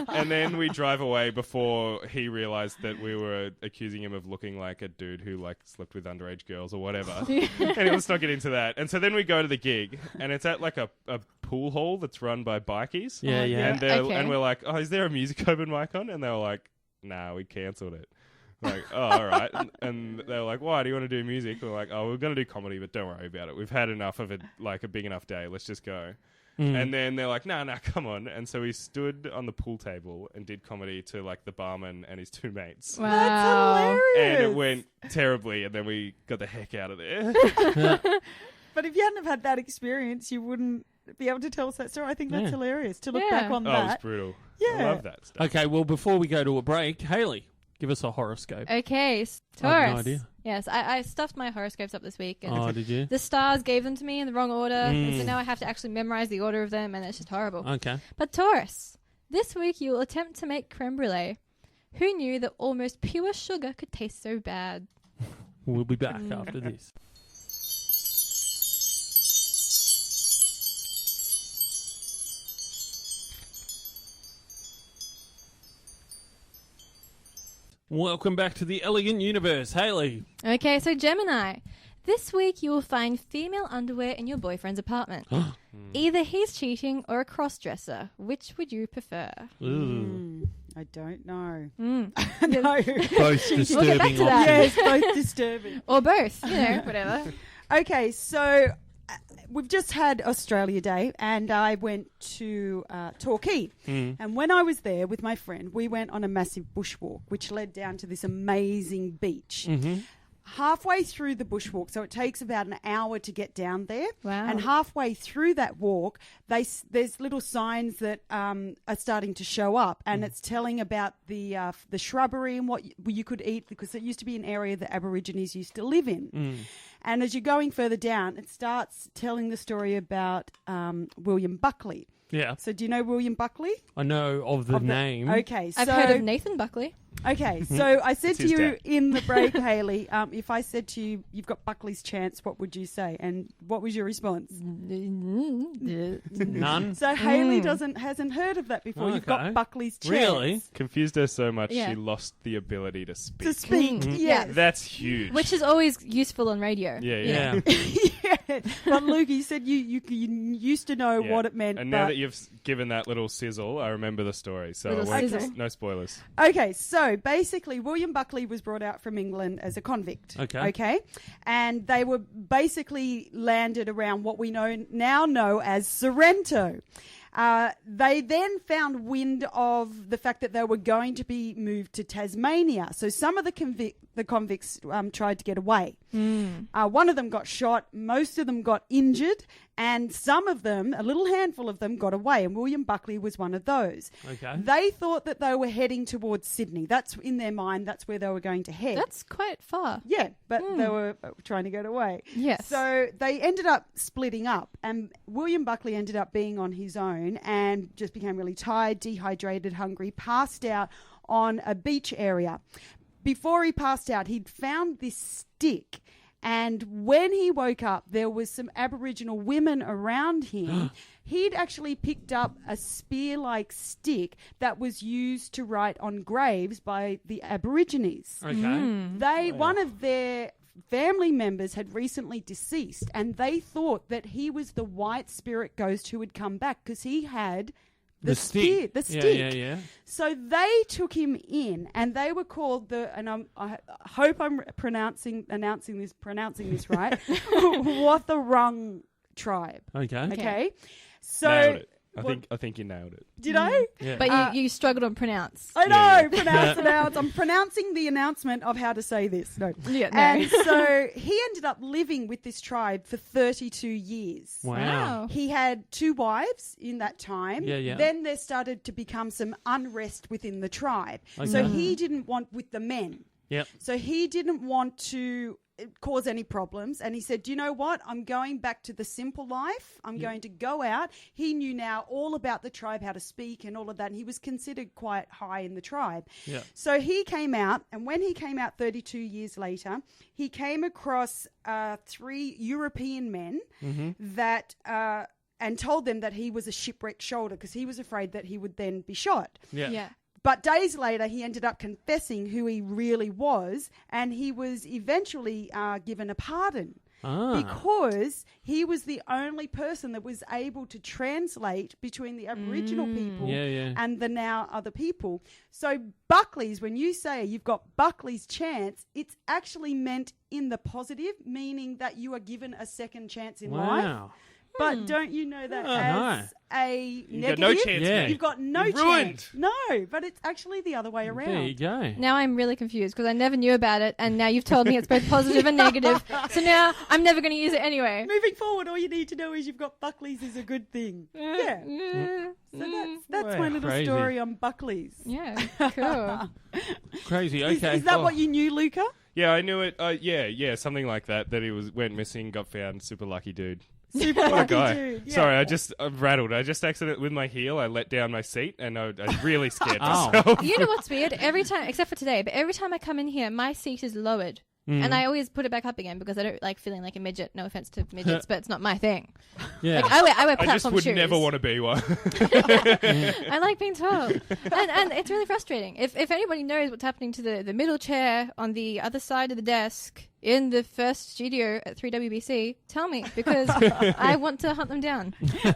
And then we drive away before he realized that we were accusing him of looking like a dude who like slept with underage girls or whatever. And let's not get into that. And so then we go to the gig and it's at like a pool hall that's run by bikies. Yeah. And we're like, oh, is there a music open mic on? And they were like, nah, we cancelled it. Like, oh, all right. And they were like, why do you want to do music? We're like, oh, we're going to do comedy, but don't worry about it. We've had enough of it, like a big enough day. Let's just go. And then they're like, no, come on. And so we stood on the pool table and did comedy to like the barman and his two mates. Wow. That's hilarious. And it went terribly. And then we got the heck out of there. But if you hadn't have had that experience, you wouldn't be able to tell us that story. I think that's hilarious to look back on that. Oh, it was brutal. Yeah. I love that stuff. Okay, well, before we go to a break, Hayley, give us a horoscope. Okay, Taurus. I have no idea. Yes, I stuffed my horoscopes up this week. And did you? The stars gave them to me in the wrong order, and so now I have to actually memorize the order of them, and it's just horrible. Okay. But Taurus, this week you will attempt to make creme brulee. Who knew that almost pure sugar could taste so bad? We'll be back after this. Welcome back to the Elegant Universe. Hayley. Okay, so Gemini. This week you will find female underwear in your boyfriend's apartment. Either he's cheating or a cross-dresser. Which would you prefer? I don't know. No. Both disturbing options. Yes, both disturbing. Or both, whatever. Okay, so we've just had Australia Day and I went to Torquay. And when I was there with my friend, we went on a massive bushwalk, which led down to this amazing beach. Halfway through the bushwalk, so it takes about an hour to get down there. Wow. And halfway through that walk, there's little signs that are starting to show up, and it's telling about the shrubbery and what you could eat, because it used to be an area that Aborigines used to live in. And as you're going further down, it starts telling the story about William Buckley. Yeah. So do you know William Buckley? I know of the name. Okay, so I've heard of Nathan Buckley. Okay, so I said It's to his you dad. in the break, Hayley, if I said to you, you've got Buckley's chance, what would you say? And what was your response? None. So Hayley hasn't heard of that before. You've got Buckley's chance. Really? Confused her so much Yeah. she lost the ability to speak. To speak, yes. That's huge. Which is always useful on radio. Yeah. Yeah. But Luke, you said you used to know what it meant. And now that you've given that little sizzle, I remember the story. So Little sizzle. no spoilers. Okay, so basically, William Buckley was brought out from England as a convict. Okay, and they were basically landed around what we now know as Sorrento. They then found wind of the fact that they were going to be moved to Tasmania. So some of the convicts tried to get away. One of them got shot. Most of them got injured. And some of them, a little handful of them, got away. And William Buckley was one of those. Okay. They thought that they were heading towards Sydney. That's in their mind. That's where they were going to head. That's quite far. Yeah, but they were trying to get away. Yes. So they ended up splitting up, and William Buckley ended up being on his own and just became really tired, dehydrated, hungry, passed out on a beach area. Before he passed out, he'd found this stick, and when he woke up, there was some Aboriginal women around him. He'd actually picked up a spear-like stick that was used to write on graves by the Aborigines. Okay. One of their family members had recently deceased, and they thought that he was the white spirit ghost who had come back because he had the stick. Yeah. So they took him in, and they were called I hope I'm pronouncing this right, Watharung tribe. Okay. So Nailed it. I think you nailed it. did I? Yeah. But you struggled on pronounce. I know, pronounce. I'm pronouncing the announcement of how to say this. No. Yeah, no. And so he ended up living with this tribe for 32 years. Wow. He had 2 wives in that time. Yeah. Then there started to become some unrest within the tribe. Okay. So he didn't want with the men. Yep. So he didn't want to cause any problems, and he said, do you know what, I'm going back to the simple life. I'm going to go out. He knew now all about the tribe, how to speak and all of that, and he was considered quite high in the tribe. So he came out, and when he came out 32 years later, he came across 3 European men that and told them that he was a shipwrecked shoulder because he was afraid that he would then be shot. Yeah. But days later, he ended up confessing who he really was, and he was eventually given a pardon because he was the only person that was able to translate between the Aboriginal people and the now other people. So Buckley's, when you say you've got Buckley's chance, it's actually meant in the positive, meaning that you are given a second chance in life. But don't you know that as a negative? Got no chance, mate. You've got no You've chance. ruined. No, but it's actually the other way around. There you go. Now I'm really confused because I never knew about it, and now you've told me it's both positive and negative. So now I'm never going to use it anyway. Moving forward, all you need to know is you've got Buckley's is a good thing. So that's my little story on Buckley's. Yeah, cool. Crazy. Okay. Is that what you knew, Luca? Yeah, I knew it. Yeah, something like that. That he went missing, got found. Super lucky dude. Super what a lucky guy. dude. Yeah. Sorry, I'm rattled. I just accidentally, with my heel, I let down my seat, and I really scared myself. You know what's weird? Every time, except for today, but every time I come in here, my seat is lowered. And I always put it back up again because I don't like feeling like a midget. No offense to midgets, but it's not my thing. Yeah. Like, I wear platform I just would shoes. never want to be one. I like being tall. And it's really frustrating. If anybody knows what's happening to the middle chair on the other side of the desk in the first studio at 3WBC, tell me, because I want to hunt them down.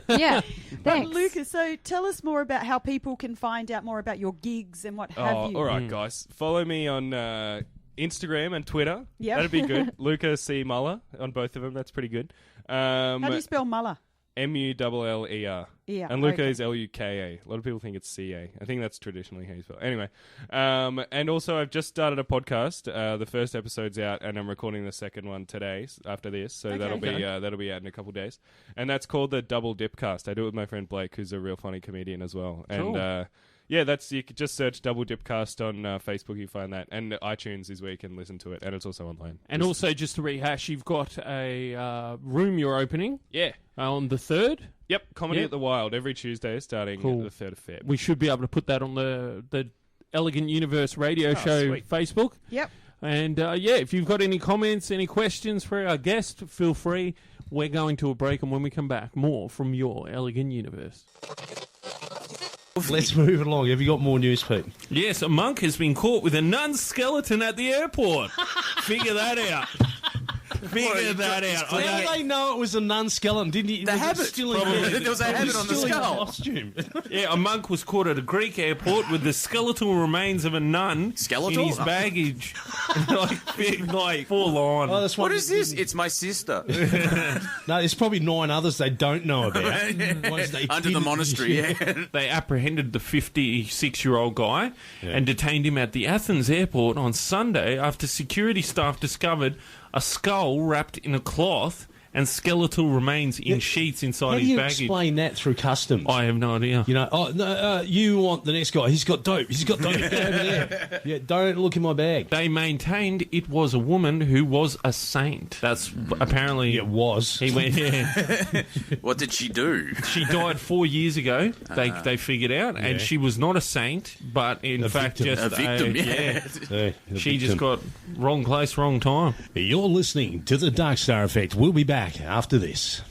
Yeah, But thanks. Lucas, so tell us more about how people can find out more about your gigs and what have you. All right, guys. Follow me on Instagram and Twitter. Yep. That'd be good. Luka C. Muller on both of them. That's pretty good. How do you spell Muller? Muller. Yeah, And Luka okay. is Luka. A lot of people think it's Ca. I think that's traditionally how you spell it. Anyway. And also I've just started a podcast. The first episode's out, and I'm recording the second one today after this. So Okay. that'll be out in a couple of days. And that's called the Double Dipcast. I do it with my friend Blake, who's a real funny comedian as well. Cool. And yeah, you could just search Double Dipcast on Facebook. You find that, and iTunes is where you can listen to it, and it's also online. And also, just to rehash, you've got a room you're opening. Yeah. On the 3rd. Yep, Comedy at the Wild every Tuesday starting the 3rd of Feb. We should be able to put that on the Elegant Universe radio show sweet. Facebook. Yep. And if you've got any comments, any questions for our guest, feel free. We're going to a break, and when we come back, more from your Elegant Universe. Let's move it along. Have you got more news, Pete? Yes, a monk has been caught with a nun skeleton at the airport. Figure that out. Figure that out. How did they know it was a nun skeleton? Didn't he? The habit. There was a habit on the skull. Costume. Yeah, a monk was caught at a Greek airport with the skeletal remains of a nun in his baggage. like full on. Oh, what is this? It's my sister. No, there's probably 9 others they don't know about. Under the monastery, They apprehended the 56-year-old guy and detained him at the Athens airport on Sunday after security staff discovered a skull wrapped in a cloth and skeletal remains in sheets inside his baggage. How do you explain that through customs? I have no idea. You know, you want the next guy. He's got dope. Go over there. Yeah, don't look in my bag. They maintained it was a woman who was a saint. That's apparently... It was. He went, What did she do? She died 4 years ago, they figured out, and she was not a saint, but in fact victim. just a victim. She just got wrong place, wrong time. You're listening to the Dark Star Effect. We'll be back after this.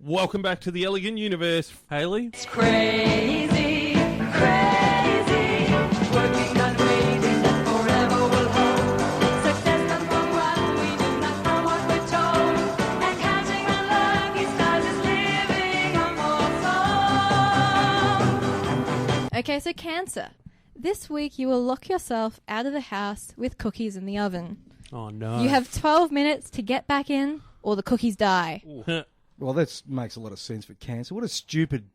Welcome back to the Elegant Universe, Hayley. It's crazy, crazy, working on dreams that forever will hold. Success comes from what we do, not from what we're told. And counting our lucky stars is living a more song. Okay, so Cancer. This week you will lock yourself out of the house with cookies in the oven. Oh, no. You have 12 minutes to get back in, or the cookies die. Well, that makes a lot of sense for Cancer. What a stupid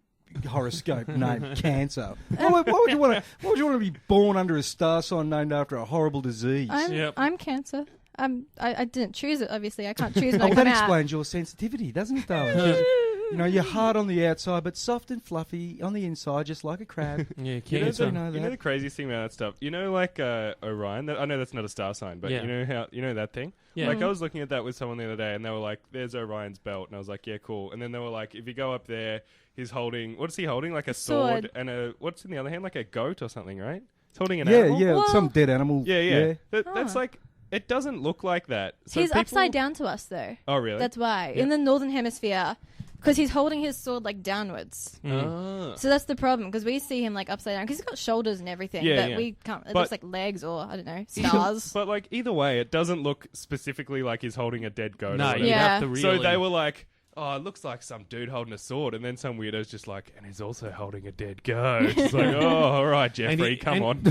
horoscope name, Cancer. Why would you want to be born under a star sign named after a horrible disease? I'm Cancer. I didn't choose it, obviously. I can't choose when I come that out. explains your sensitivity, doesn't it, though? You know, you're hard on the outside, but soft and fluffy on the inside, just like a crab. Yeah, Cancer. You know the craziest thing about that stuff? You know, like Orion? I know that's not a star sign, but you know that thing? Yeah. Like, I was looking at that with someone the other day, and they were like, there's Orion's belt. And I was like, yeah, cool. And then they were like, if you go up there, he's holding... What is he holding? Like a sword and a... What's in the other hand? Like a goat or something, right? He's holding an animal? Yeah, some dead animal. Yeah. That's like... It doesn't look like that. So He's upside down to us, though. Oh, really? That's why. Yeah. In the northern hemisphere... Because he's holding his sword, like, downwards. So that's the problem, because we see him, like, upside down. Because he's got shoulders and everything, but we can't... It looks like legs or, I don't know, stars. But, like, either way, it doesn't look specifically like he's holding a dead goat. No, you have to really... So they were like, oh, it looks like some dude holding a sword. And then some weirdo's just like, and he's also holding a dead goat. It's like, oh, all right, Jeffrey, come on.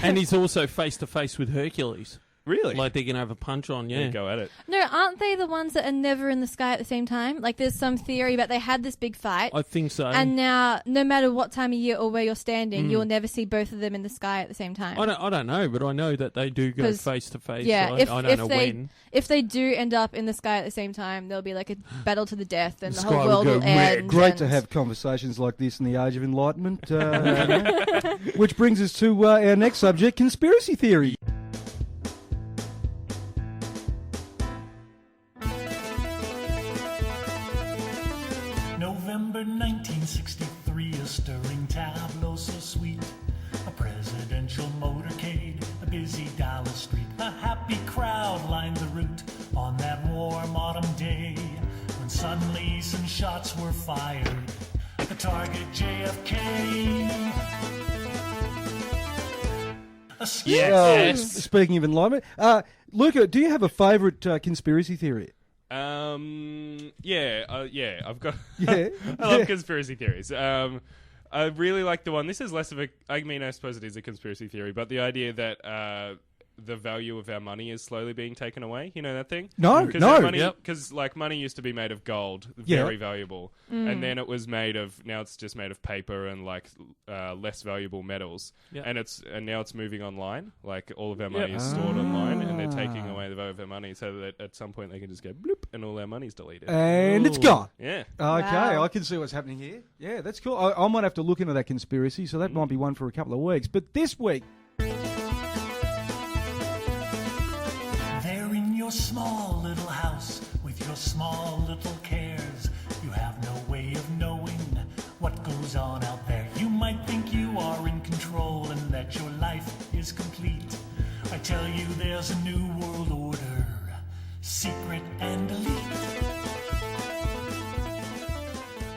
And he's also face-to-face with Hercules. Really? Like they're going to have a punch on, Go at it. No, aren't they the ones that are never in the sky at the same time? Like, there's some theory that they had this big fight. I think so. And now, no matter what time of year or where you're standing, you'll never see both of them in the sky at the same time. I don't know, but I know that they do go face-to-face. Yeah, I don't know when. If they do end up in the sky at the same time, there'll be like a battle to the death and the whole world will end. Great to have conversations like this in the age of enlightenment. Which brings us to our next subject, conspiracy theory. November 1963, a stirring tableau so sweet. A presidential motorcade, a busy Dallas street. A happy crowd lined the route on that warm autumn day. When suddenly some shots were fired. The target JFK. Speaking of enlightenment, Luka, do you have a favourite conspiracy theory? I've got. I love conspiracy theories. I really like the one. This is less of a. I mean, I suppose it is a conspiracy theory, but the idea that the value of our money is slowly being taken away. You know that thing? No. Because like money used to be made of gold, very valuable, and then it was made of. Now it's just made of paper and like less valuable metals, and now it's moving online. Like all of our money is stored online, and they're taking away the value of our money, so that at some point they can just go bloop, and all our money's deleted, and it's gone. Yeah. Okay, I can see what's happening here. Yeah, that's cool. I might have to look into that conspiracy, so that might be one for a couple of weeks. But this week. There in your small little world order, secret and elite.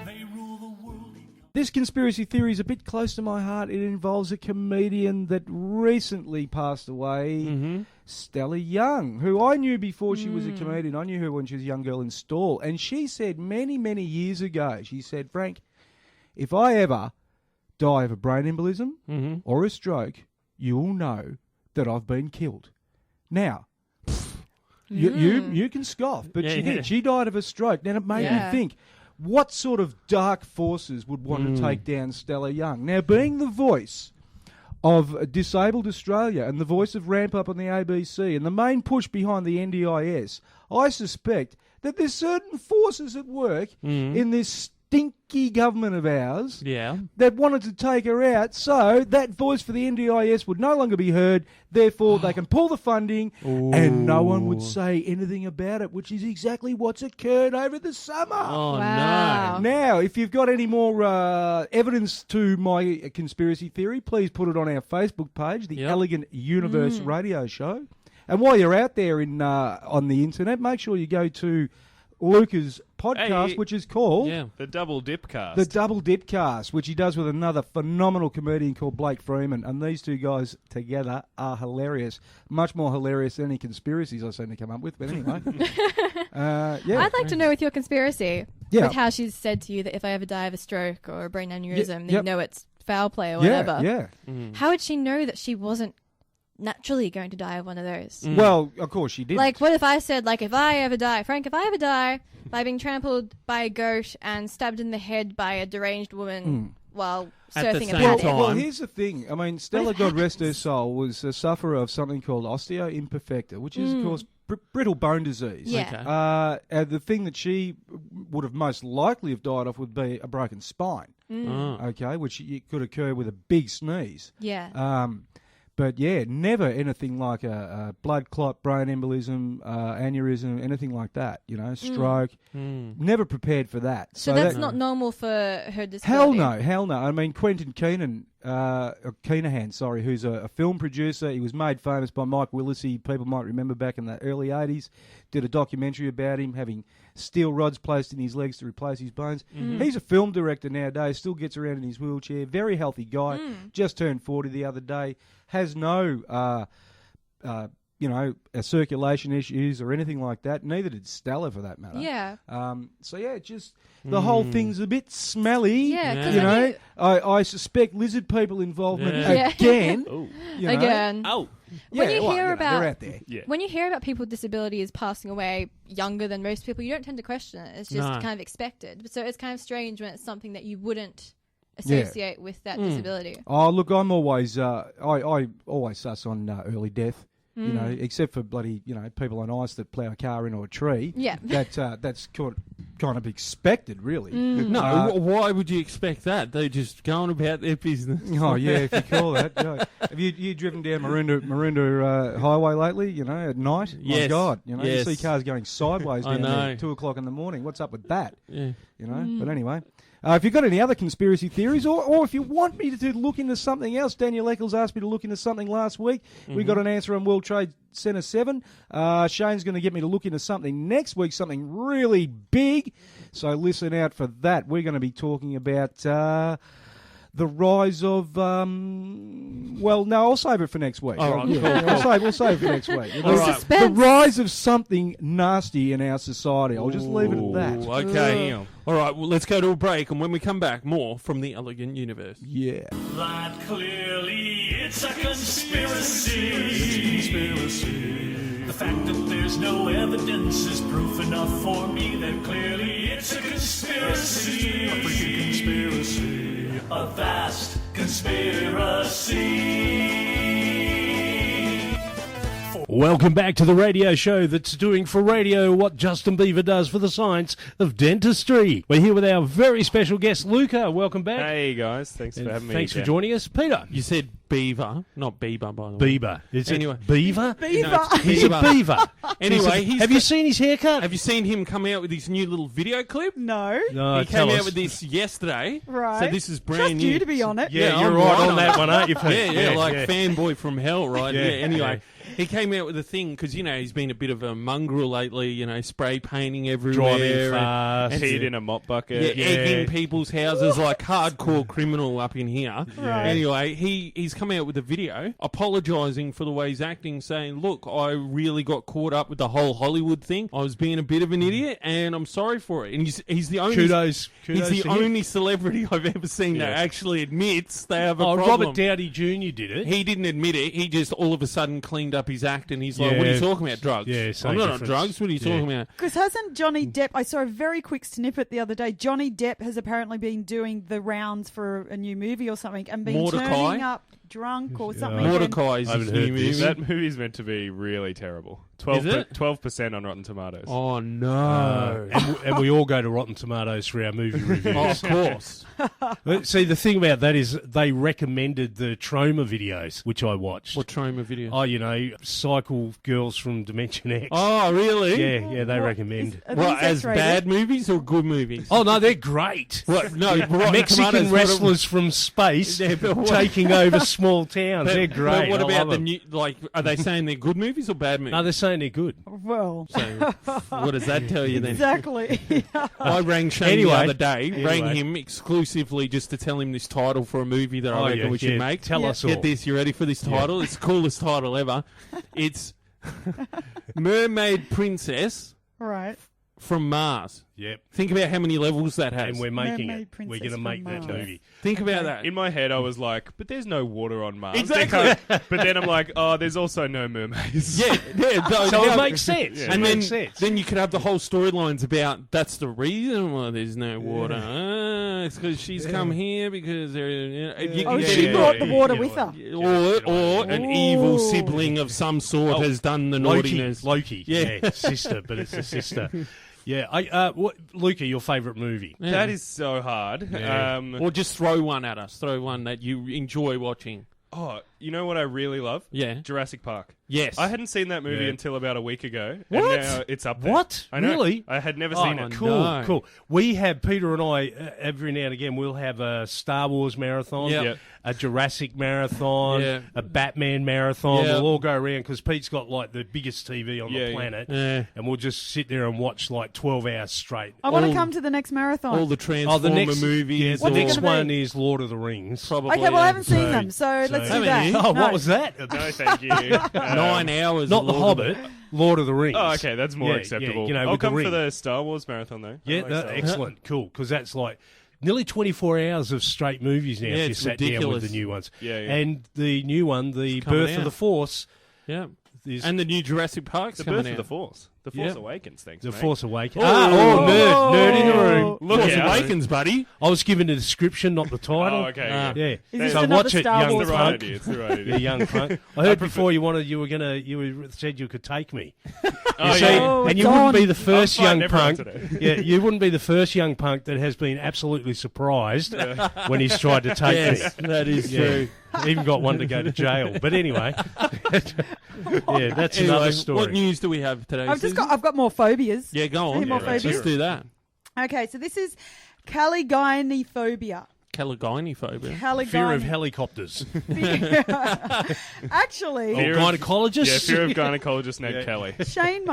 They rule the world. This conspiracy theory is a bit close to my heart. It involves a comedian that recently passed away, Stella Young, who I knew before she was a comedian. I knew her when she was a young girl in Stall. And she said many, many years ago, she said, Frank, if I ever die of a brain embolism or a stroke, you'll know that I've been killed. Now, you can scoff, but she did. She died of a stroke. Now, it made me think, what sort of dark forces would want to take down Stella Young? Now, being the voice of Disabled Australia and the voice of Ramp Up on the ABC and the main push behind the NDIS, I suspect that there's certain forces at work in this stinky government of ours that wanted to take her out, so that voice for the NDIS would no longer be heard, therefore they can pull the funding and no one would say anything about it, which is exactly what's occurred over the summer. Oh, no. Now, if you've got any more evidence to my conspiracy theory, please put it on our Facebook page, the Elegant Universe Radio Show. And while you're out there on the internet, make sure you go to Luca's podcast, which is called The Double Dipcast. The Double Dipcast, which he does with another phenomenal comedian called Blake Freeman. And these two guys together are hilarious. Much more hilarious than any conspiracies I seem to come up with. But anyway. I'd like to know with your conspiracy, with how she's said to you that if I ever die of a stroke or a brain aneurysm, then you know it's foul play or whatever. How would she know that she wasn't naturally going to die of one of those? Well, of course she did. Like, what if I said, like, if I ever die, Frank, if I ever die by being trampled by a goat and stabbed in the head by a deranged woman while surfing a paddock? Well, here's the thing. I mean, Stella, God rest her soul, was a sufferer of something called osteoimperfecta, which is, of course, brittle bone disease. Yeah. The thing that she would have most likely have died of would be a broken spine. Okay, which could occur with a big sneeze. Yeah. But yeah, never anything like a blood clot, brain embolism, aneurysm, anything like that. You know, stroke. Never prepared for that. So that's not normal for her disability? Hell no. I mean, Quentin Keenahan, who's a film producer. He was made famous by Mike Willisey. People might remember back in the early 80s. Did a documentary about him having steel rods placed in his legs to replace his bones. He's a film director nowadays, still gets around in his wheelchair. Very healthy guy. Just turned 40 the other day. Has no, circulation issues or anything like that. Neither did Stella, for that matter. Yeah. Just the whole thing's a bit smelly. Yeah. You know, I suspect lizard people involvement again. You know. Again. Oh. When you hear about they're out there. When you hear about people with disabilities passing away younger than most people, you don't tend to question it. It's just kind of expected. So it's kind of strange when it's something that you wouldn't associate with that disability. Oh, look, I'm always I always suss on early death. You know, except for bloody, people on ice that plough a car into a tree. Yeah. That's kind of expected, really. No, why would you expect that? They're just going about their business. Oh, yeah, if you call that. Yeah. Have you driven down Maroondah Highway lately, at night? Yes. My God, you Yes. see cars going sideways down there at 2 o'clock in the morning. What's up with that? Yeah. But anyway... if you've got any other conspiracy theories, or if you want me to look into something else, Daniel Eccles asked me to look into something last week. We got an answer on World Trade Center 7. Shane's going to get me to look into something next week, something really big. So listen out for that. We're going to be talking about the rise of... I'll save it for next week. All right, We'll save it for next week. The rise of something nasty in our society. I'll just leave it at that. Okay. All right, well, let's go to a break, and when we come back, more from the Elegant Universe. Yeah. That clearly it's a conspiracy. The fact that there's no evidence is proof enough for me that clearly it's a conspiracy. A freaking conspiracy. A vast conspiracy. Welcome back to the radio show that's doing for radio what Justin Bieber does for the science of dentistry. We're here with our very special guest, Luka. Welcome back. Hey, guys. Thanks for having me. Thanks for joining us. Peter. You said beaver, not Bieber, by the way. Bieber. Is anyway. it Beaver? Beaver. No, it's He's a beaver. Anyway, have you seen his haircut? Have you seen him come out with his new little video clip? No. No, he came out with this yesterday. Right. So this is brand Trust new. you to be on it. Yeah, Yeah, you're I'm right right on on that it. one, aren't you, Pete? Yeah, fanboy from hell, right? Yeah, anyway. He came out with a thing because, he's been a bit of a mongrel lately, spray painting everywhere. Driving fast. And Peed in a mop bucket. Yeah, egging people's houses like hardcore criminal up in here. Right. Anyway, he's come out with a video apologising for the way he's acting, saying, look, I really got caught up with the whole Hollywood thing. I was being a bit of an idiot and I'm sorry for it. And he's the only... Kudos He's the to him. only celebrity I've ever seen that actually admits they have a problem. Robert Downey Jr. did it. He didn't admit it. He just all of a sudden cleaned up his act and he's like, what are you talking about? Drugs? Yeah, same I'm not on difference. drugs. What are you talking about? Because hasn't Johnny Depp... I saw a very quick snippet the other day. Johnny Depp has apparently been doing the rounds for a new movie or something and been turning up drunk or something. Mordecai is his new movie. That movie's meant to be really terrible. 12% on Rotten Tomatoes. Oh, no. And we all go to Rotten Tomatoes for our movie reviews. Oh, of course. See, the thing about that is they recommended the Trauma videos, which I watched. What Trauma video? Oh, Cycle Girls from Dimension X. Oh, really? Yeah, they recommend. What, as bad movies or good movies? Oh, no, they're great. What? No, Rotten Mexican Tomatoes, wrestlers from space taking over small towns. They're great. But what I about love the them. new, are they saying they're good movies or bad movies? No, they're saying they're good. Well, so, what does that tell you then? Exactly. I rang Shane the other day, rang him exclusively just to tell him this title for a movie that I reckon we should make. Tell us all. Get this, you ready for this title? It's the coolest title ever. It's Mermaid Princess Right. from Mars. Yep. Think about how many levels that has. And we're making Mermaid it. Princess We're going to make from that Mars. movie. Think about that. In my head, I was like, but there's no water on Mars. Exactly. But then I'm like, oh, there's also no mermaids. Yeah. So it makes sense. And then you could have the whole storylines about that's the reason why there's no water. It's because she's come here because She brought the water with her. Or an evil sibling of some sort has done the naughtiness. Loki. Yeah, sister, but it's a sister. Yeah, Luca, your favourite movie? Yeah. That is so hard. Yeah. Or just throw one at us. Throw one that you enjoy watching. Oh, you know what I really love? Yeah. Jurassic Park. Yes. I hadn't seen that movie until about a week ago. What? And now it's up there. What? I know. Really? I had never seen it. Cool, cool. We have, Peter and I, every now and again, we'll have a Star Wars marathon, a Jurassic marathon, a Batman marathon. Yep. We'll all go around because Pete's got like the biggest TV on the planet, and we'll just sit there and watch like 12 hours straight. I want to come to the next marathon. All the Transformer movies. The next one is Lord of the Rings. Probably. Okay, well, I haven't seen them, so let's do that. Oh, what was that? No, thank you. 9 hours. Not The Hobbit. Lord of the Rings. Oh, okay, that's more acceptable. Yeah, I'll come for the Star Wars marathon, though. Yeah, excellent, cool, because that's like nearly 24 hours of straight movies now. If you sat down with the new ones. Yeah. And the new one, The Birth of the Force. Yeah. And the new Jurassic Park's coming out. The Birth of the Force. The Force Awakens, thanks, The mate. Force Awakens. Oh, nerd in the room. Look Force out. Awakens, buddy. I was given the description, not the title. Oh, okay. Yeah. Is this So another watch it, Star young Wars It's the right punk. idea. It's the right idea. Yeah, young punk. I heard before you said you could take me. Oh, See, yeah. and you it's wouldn't on. be the first I'm young fine, everyone punk. today. Yeah, you wouldn't be the first young punk that has been absolutely surprised when he's tried to take Yes, me. that is true. Even got one to go to jail. But anyway, yeah, that's Anyway, another story. what news do we have today? I've Susan? got more phobias. Yeah, go on. Any more phobias? Let's do that. Okay, so this is Caligynophobia. Caligynophobia. Fear of helicopters. Actually, Or gynecologists. Yeah, fear of gynecologist named Kelly. Shane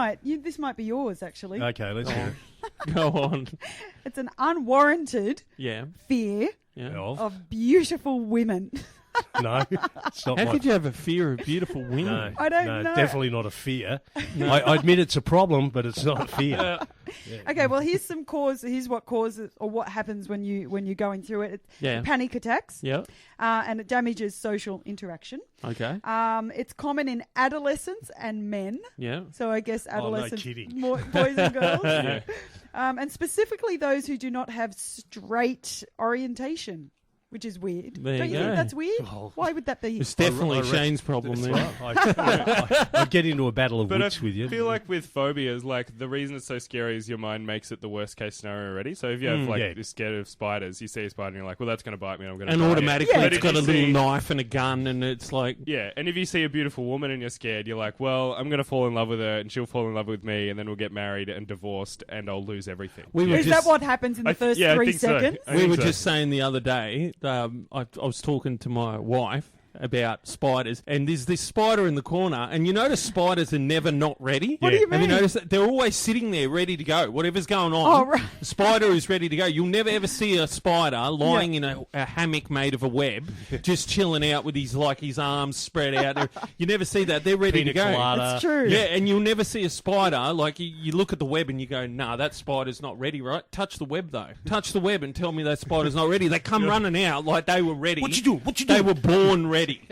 this might be yours actually. Okay, let's hear it. Go on. It's an unwarranted Yeah. fear Yeah. of beautiful women. No, it's not How my could you have a fear of beautiful women? No, I don't no, know. definitely not a fear. I admit it's a problem, but it's not a fear. Okay, well here's what causes or what happens when you're going through it. It's panic attacks. Yeah. And it damages social interaction. Okay. It's common in adolescents and men. Yeah. So I guess no adolescents, kidding. more boys and girls. Yeah. And specifically those who do not have straight orientation, which is weird. There Don't you you think go. that's weird? Oh. Why would that be? It's definitely Shane's problem there. I get into a battle of But wits with you. I feel like with phobias, like the reason it's so scary is your mind makes it the worst case scenario already. So if you have you're scared of spiders, you see a spider and you're like, well, that's going to bite me and I'm going to And die. automatically But it's if got you a little see- knife and a gun and it's like... Yeah, and if you see a beautiful woman and you're scared, you're like, well, I'm going to fall in love with her and she'll fall in love with me and then we'll get married and divorced and I'll lose everything. Is that what happens in the first 3 seconds? We were just saying the other day, I was talking to my wife about spiders, and there's this spider in the corner, and you notice spiders are never not ready. What do you mean? Have you noticed that? They're always sitting there ready to go. Whatever's going on, Oh, right. the spider is ready to go. You'll never ever see a spider lying in a hammock made of a web, just chilling out with his arms spread out. You never see that. They're ready Pina to go. colada. It's true. Yeah, and you'll never see a spider, you look at the web and you go, nah, that spider's not ready, right? Touch the web, though. Touch the web and tell me that spider's not ready. They come running out like they were ready. What you doing? What you They doing? were born ready.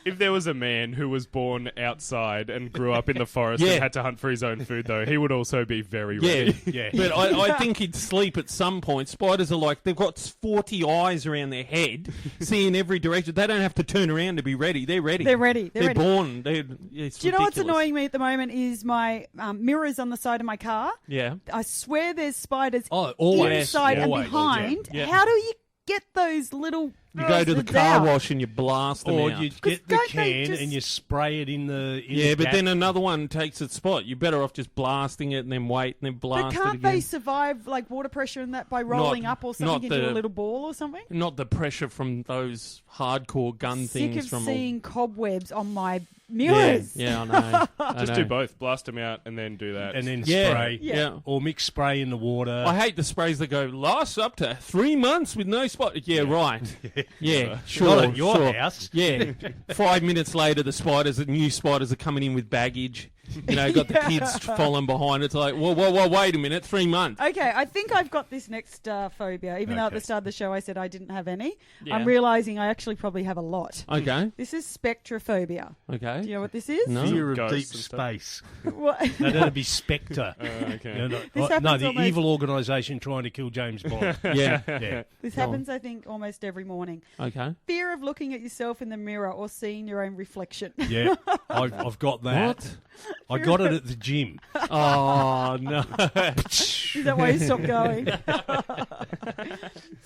If there was a man who was born outside and grew up in the forest Yeah. and had to hunt for his own food, though, he would also be very ready. Yeah. But I think he'd sleep at some point. Spiders are they've got 40 eyes around their head, seeing every direction. They don't have to turn around to be ready. They're ready. They're ready. They're ready. born. It's Do you know what's ridiculous. annoying me at the moment is my mirrors on the side of my car. Yeah. I swear there's spiders always. inside and Always. behind. Yeah. How do you get those little You go to the bastards car out? wash and you blast them Or out. you get the don't they can just- and you spray it in the Yeah, but gap. then another one takes its spot. You're better off just blasting it and then wait and then But blast it can't again. they survive water pressure and that by rolling up or not something into the- a little ball or something? Not the pressure from those hardcore gun Sick things of from seeing cobwebs on my mirrors. Yeah, I know. I Just know. do both. Blast them out and then do that. and then Yeah. spray. Yeah. Or mix spray in the water. I hate the sprays that go, lasts up to 3 months with no spot. Yeah, right. Yeah, sure. Not at your sure. house. Yeah. 5 minutes later, the new spiders are coming in with baggage. Got the kids following behind. It's like, whoa, wait a minute, 3 months. Okay, I think I've got this next phobia. Even though at the Okay. start of the show I said I didn't have any, Yeah. I'm realising I actually probably have a lot. Okay. This is spectrophobia. Okay. Do you know what this is? No. Fear of Ghosts deep and stuff. space. What? No, that'd be Spectre. Okay. This happens the almost- evil organisation trying to kill James Bond. Yeah. Yeah. This Go on. happens, I think, almost every morning. Okay. Fear of looking at yourself in the mirror or seeing your own reflection. Yeah, I've got that. What? I got it at the gym. Oh, no. Is that why you stopped going?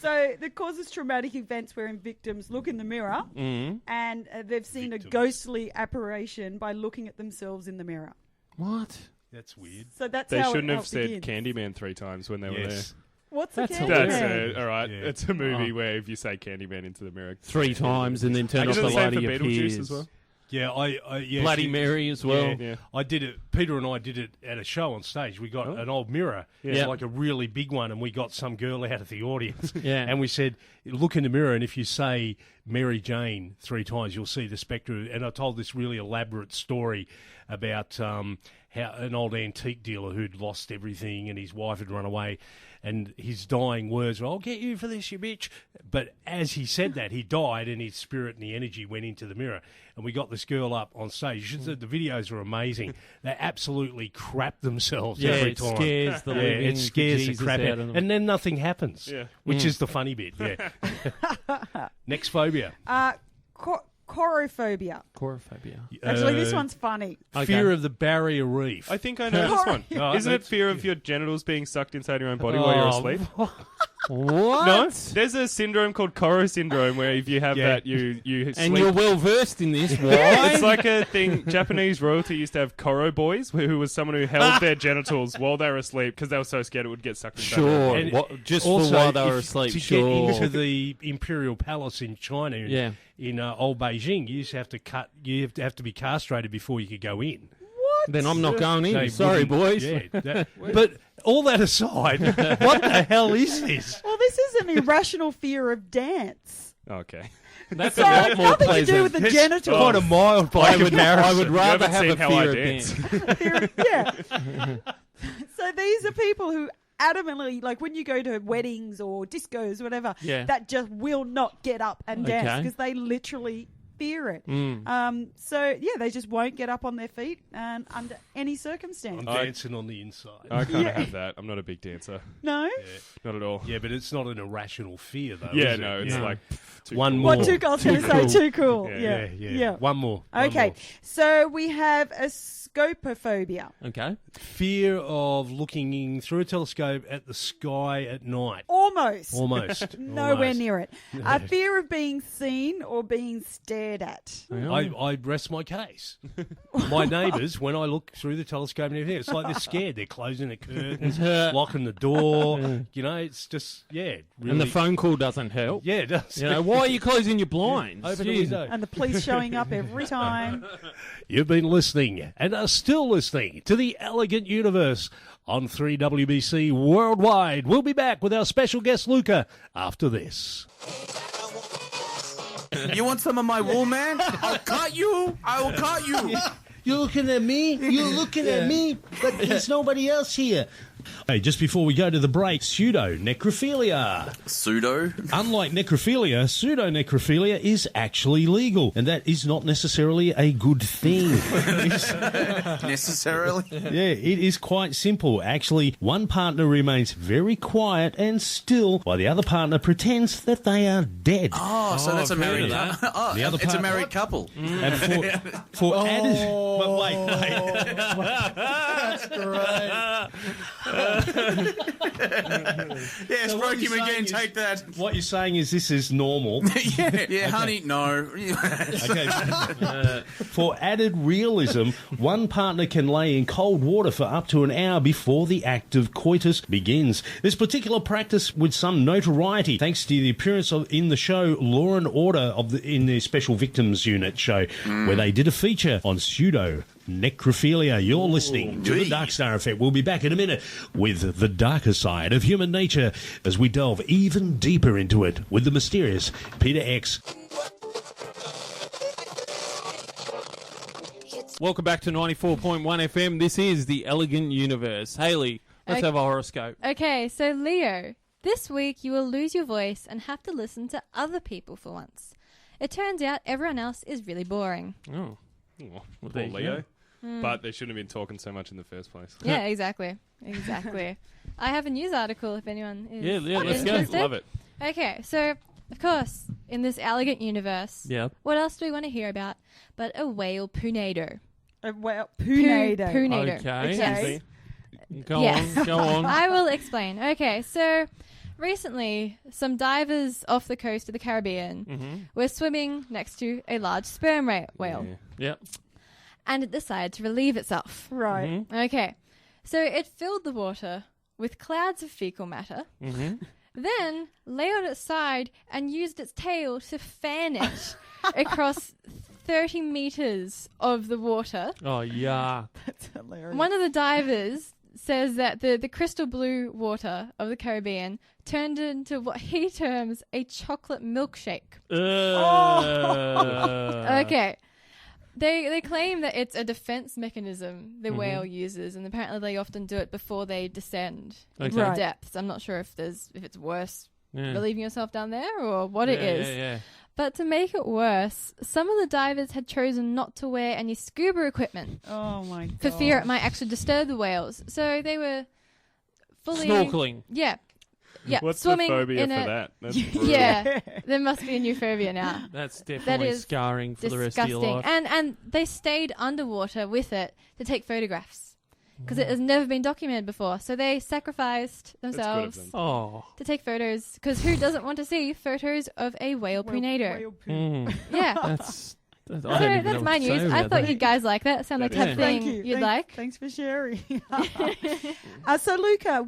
So that causes traumatic events wherein victims look in the mirror and they've seen a ghostly apparition by looking at themselves in the mirror. What? That's weird. So that's They how shouldn't it have said begins. Candyman 3 times when they were there. Yes. What's That's the That's Candyman? it. All right. Yeah. It's a movie where if you say Candyman into the mirror 3 times and then turn off Isn't the it the same light for of your Beetlejuice peers. as well? Yeah, yeah, Bloody she- Mary as well. Yeah, I did it. Peter and I did it at a show on stage. We got an old mirror, Yeah. like a really big one, and we got some girl out of the audience. Yeah. And we said, look in the mirror, and if you say Mary Jane 3 times, you'll see the spectre. And I told this really elaborate story about how an old antique dealer who'd lost everything and his wife had run away. And his dying words were, I'll get you for this, you bitch. But as he said that, he died and his spirit and the energy went into the mirror. And we got this girl up on stage. You should see, the videos are amazing. They absolutely crap themselves every time. Scares the living it scares the bejesus crap out out. of them. And then nothing happens, Yeah. which is the funny bit. Yeah. Next phobia. Chorophobia. Chorophobia. Actually, this one's funny. Fear of the barrier reef. I think I know this one. Oh, Isn't it that's- fear of your genitals being sucked inside your own body while you're Oh, asleep? What? No, there's a syndrome called Coro syndrome where if you have Yeah. that, you And sleep. you're well versed in this. Why? It's like a thing. Japanese royalty used to have Koro boys, who was someone who held their genitals while they were asleep because they were so scared it would get sucked inside. Sure. And Just also, for while they were if- asleep. to Sure. get into the Imperial Palace in China, Yeah. in old Beijing, you used to have to have to be castrated before you could go in. Then I'm not going in. They Sorry, wouldn't- boys. Yeah, but all that aside, what the hell is this? Well, this is an irrational fear of dance. Okay. That's So a lot more nothing to pleasant. do with the genitals. Quite a mild by I would comparison. rather haven't have seen a how I fear of dance. dance. Yeah. So these are people who adamantly, like when you go to weddings or discos, whatever, Yeah. that just will not get up and dance Okay. because they literally fear it. Mm. So yeah, they just won't get up on their feet and under any circumstance. I'm dancing on the inside. I kind of have that. I'm not a big dancer. No? Not at all. Yeah, but it's not an irrational fear, though. Yeah, is it? no, it's Yeah. like too One cool. more. What I was going to say, too cool. Yeah. Yeah. One more. One Okay, more. so we have a scopophobia. Okay. Fear of looking through a telescope at the sky at night. Almost. Almost. Nowhere Almost. near it. A fear of being seen or being stared stared at. I rest my case. My neighbours, when I look through the telescope and everything, it's like they're scared. They're closing the curtains, locking the door. You know, it's just, really. And the phone call doesn't help. Yeah, it does. You know, why are you closing your blinds? Open the window. And the police showing up every time. You've been listening and are still listening to The Elegant Universe on 3WBC Worldwide. We'll be back with our special guest, Luka, after this. You want some of my wool, man? I'll cut you. I will cut you. You're looking at me? You're looking at me? But there's nobody else here. Hey, just before we go to the break, pseudo-necrophilia. Pseudo? Unlike necrophilia, pseudo-necrophilia is actually legal, and that is not necessarily a good thing. Necessarily? Yeah, it is quite simple. Actually, one partner remains very quiet and still, while the other partner pretends that they are dead. Oh, so that's a married couple. Oh, The other it's a part- married couple. And for added... But wait. That's great. Yes, So what broke you're him again. saying is- Take that. What you're saying is this is normal. Yeah, honey, no. Okay. For added realism, one partner can lay in cold water for up to an hour before the act of coitus begins. This particular practice with some notoriety thanks to the appearance of in the show Law and Order in the Special Victims Unit show, where they did a feature on pseudo-necrophilia. You're listening to the Dark Star Effect. We'll be back in a minute with the darker side of human nature as we delve even deeper into it with the mysterious Peter X. Welcome back to 94.1 FM. This is The Elegant Universe. Hayley, let's have a horoscope. Okay, so Leo, this week you will lose your voice and have to listen to other people for once. It turns out everyone else is really boring. Oh. Well, Poor there you Leo. go. But they shouldn't have been talking so much in the first place. Yeah, exactly. I have a news article if anyone is let's go. interested. Love it. Okay, so, of course, in this elegant universe, what else do we want to hear about but a whale poonator? A whale poonator. Poonator. Okay. Yes. Go on. I will explain. Okay, so recently, some divers off the coast of the Caribbean were swimming next to a large sperm whale. Yep. And it decided to relieve itself. Right. Okay, so it filled the water with clouds of fecal matter, then lay on its side and used its tail to fan it across 30 meters of the water. Oh, yeah. That's hilarious. One of the divers says that the crystal blue water of the Caribbean turned into what he terms a chocolate milkshake. Okay. They claim that it's a defense mechanism the whale uses, and apparently they often do it before they descend into the depths. I'm not sure if it's worse relieving yourself down there or what it is. Yeah. But to make it worse, some of the divers had chosen not to wear any scuba equipment. Oh my god. For fear it might actually disturb the whales. So they were fully Snorkeling. Yeah. What's swimming the phobia in for a, that? That's brutal. Yeah. There must be a new phobia now. That's definitely scarring for the rest of your life. And they stayed underwater with it to take photographs. Because it has never been documented before. So they sacrificed themselves to take photos. Because who doesn't want to see photos of a whale poonator? Yeah. That's that's my news. I thought you guys like that. Sound like the type of thing you'd like. Thanks for sharing. So, Luka,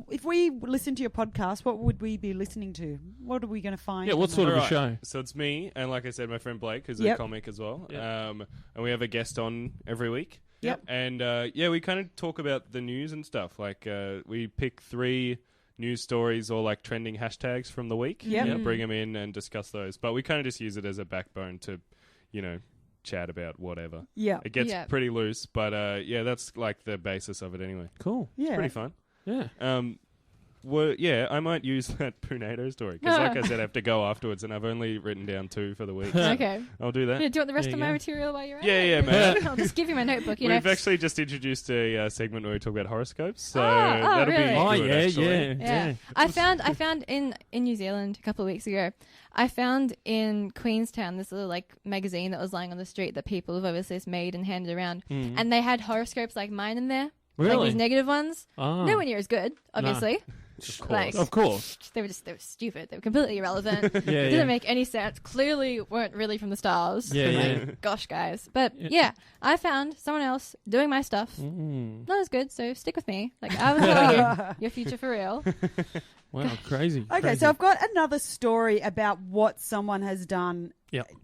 if we listen to your podcast, what would we be listening to? What are we going to find? Yeah, what sort of a show? So it's me, and like I said, my friend Blake, who's a Yep. comic as well. Yep. And we have a guest on every week. Yep. And we kind of talk about the news and stuff. Like we pick 3 news stories or like trending hashtags from the week. Yep. And bring them in and discuss those. But we kind of just use it as a backbone to, chat about whatever. Yeah. It gets pretty loose, but that's like the basis of it anyway. Cool. It's Yeah. pretty fun. Yeah. I might use that poonator story because, like I said, I have to go afterwards, and I've only written down 2 for the week. So Okay. I'll do that. Yeah, do you want the rest There of you my go. material while you're at Yeah, it? man. I'll just give you my notebook, We've actually just introduced a segment where we talk about horoscopes, so Oh, that'll really? be Oh, good, yeah, actually. Yeah. I found in New Zealand a couple of weeks ago, I found in Queenstown this little like magazine that was lying on the street that people have obviously made and handed around. And they had horoscopes like mine in there. Like Really? these negative ones. Oh. Nowhere near as good, obviously. Of course. They were stupid. They were completely irrelevant. Yeah, Didn't make any sense. Clearly weren't really from the stars. Yeah, yeah. Gosh, guys. But yeah, I found someone else doing my stuff. Not as good, so stick with me. Like, I will tell you your future for real. Wow, crazy. Okay, crazy. so I've got another story about what someone has done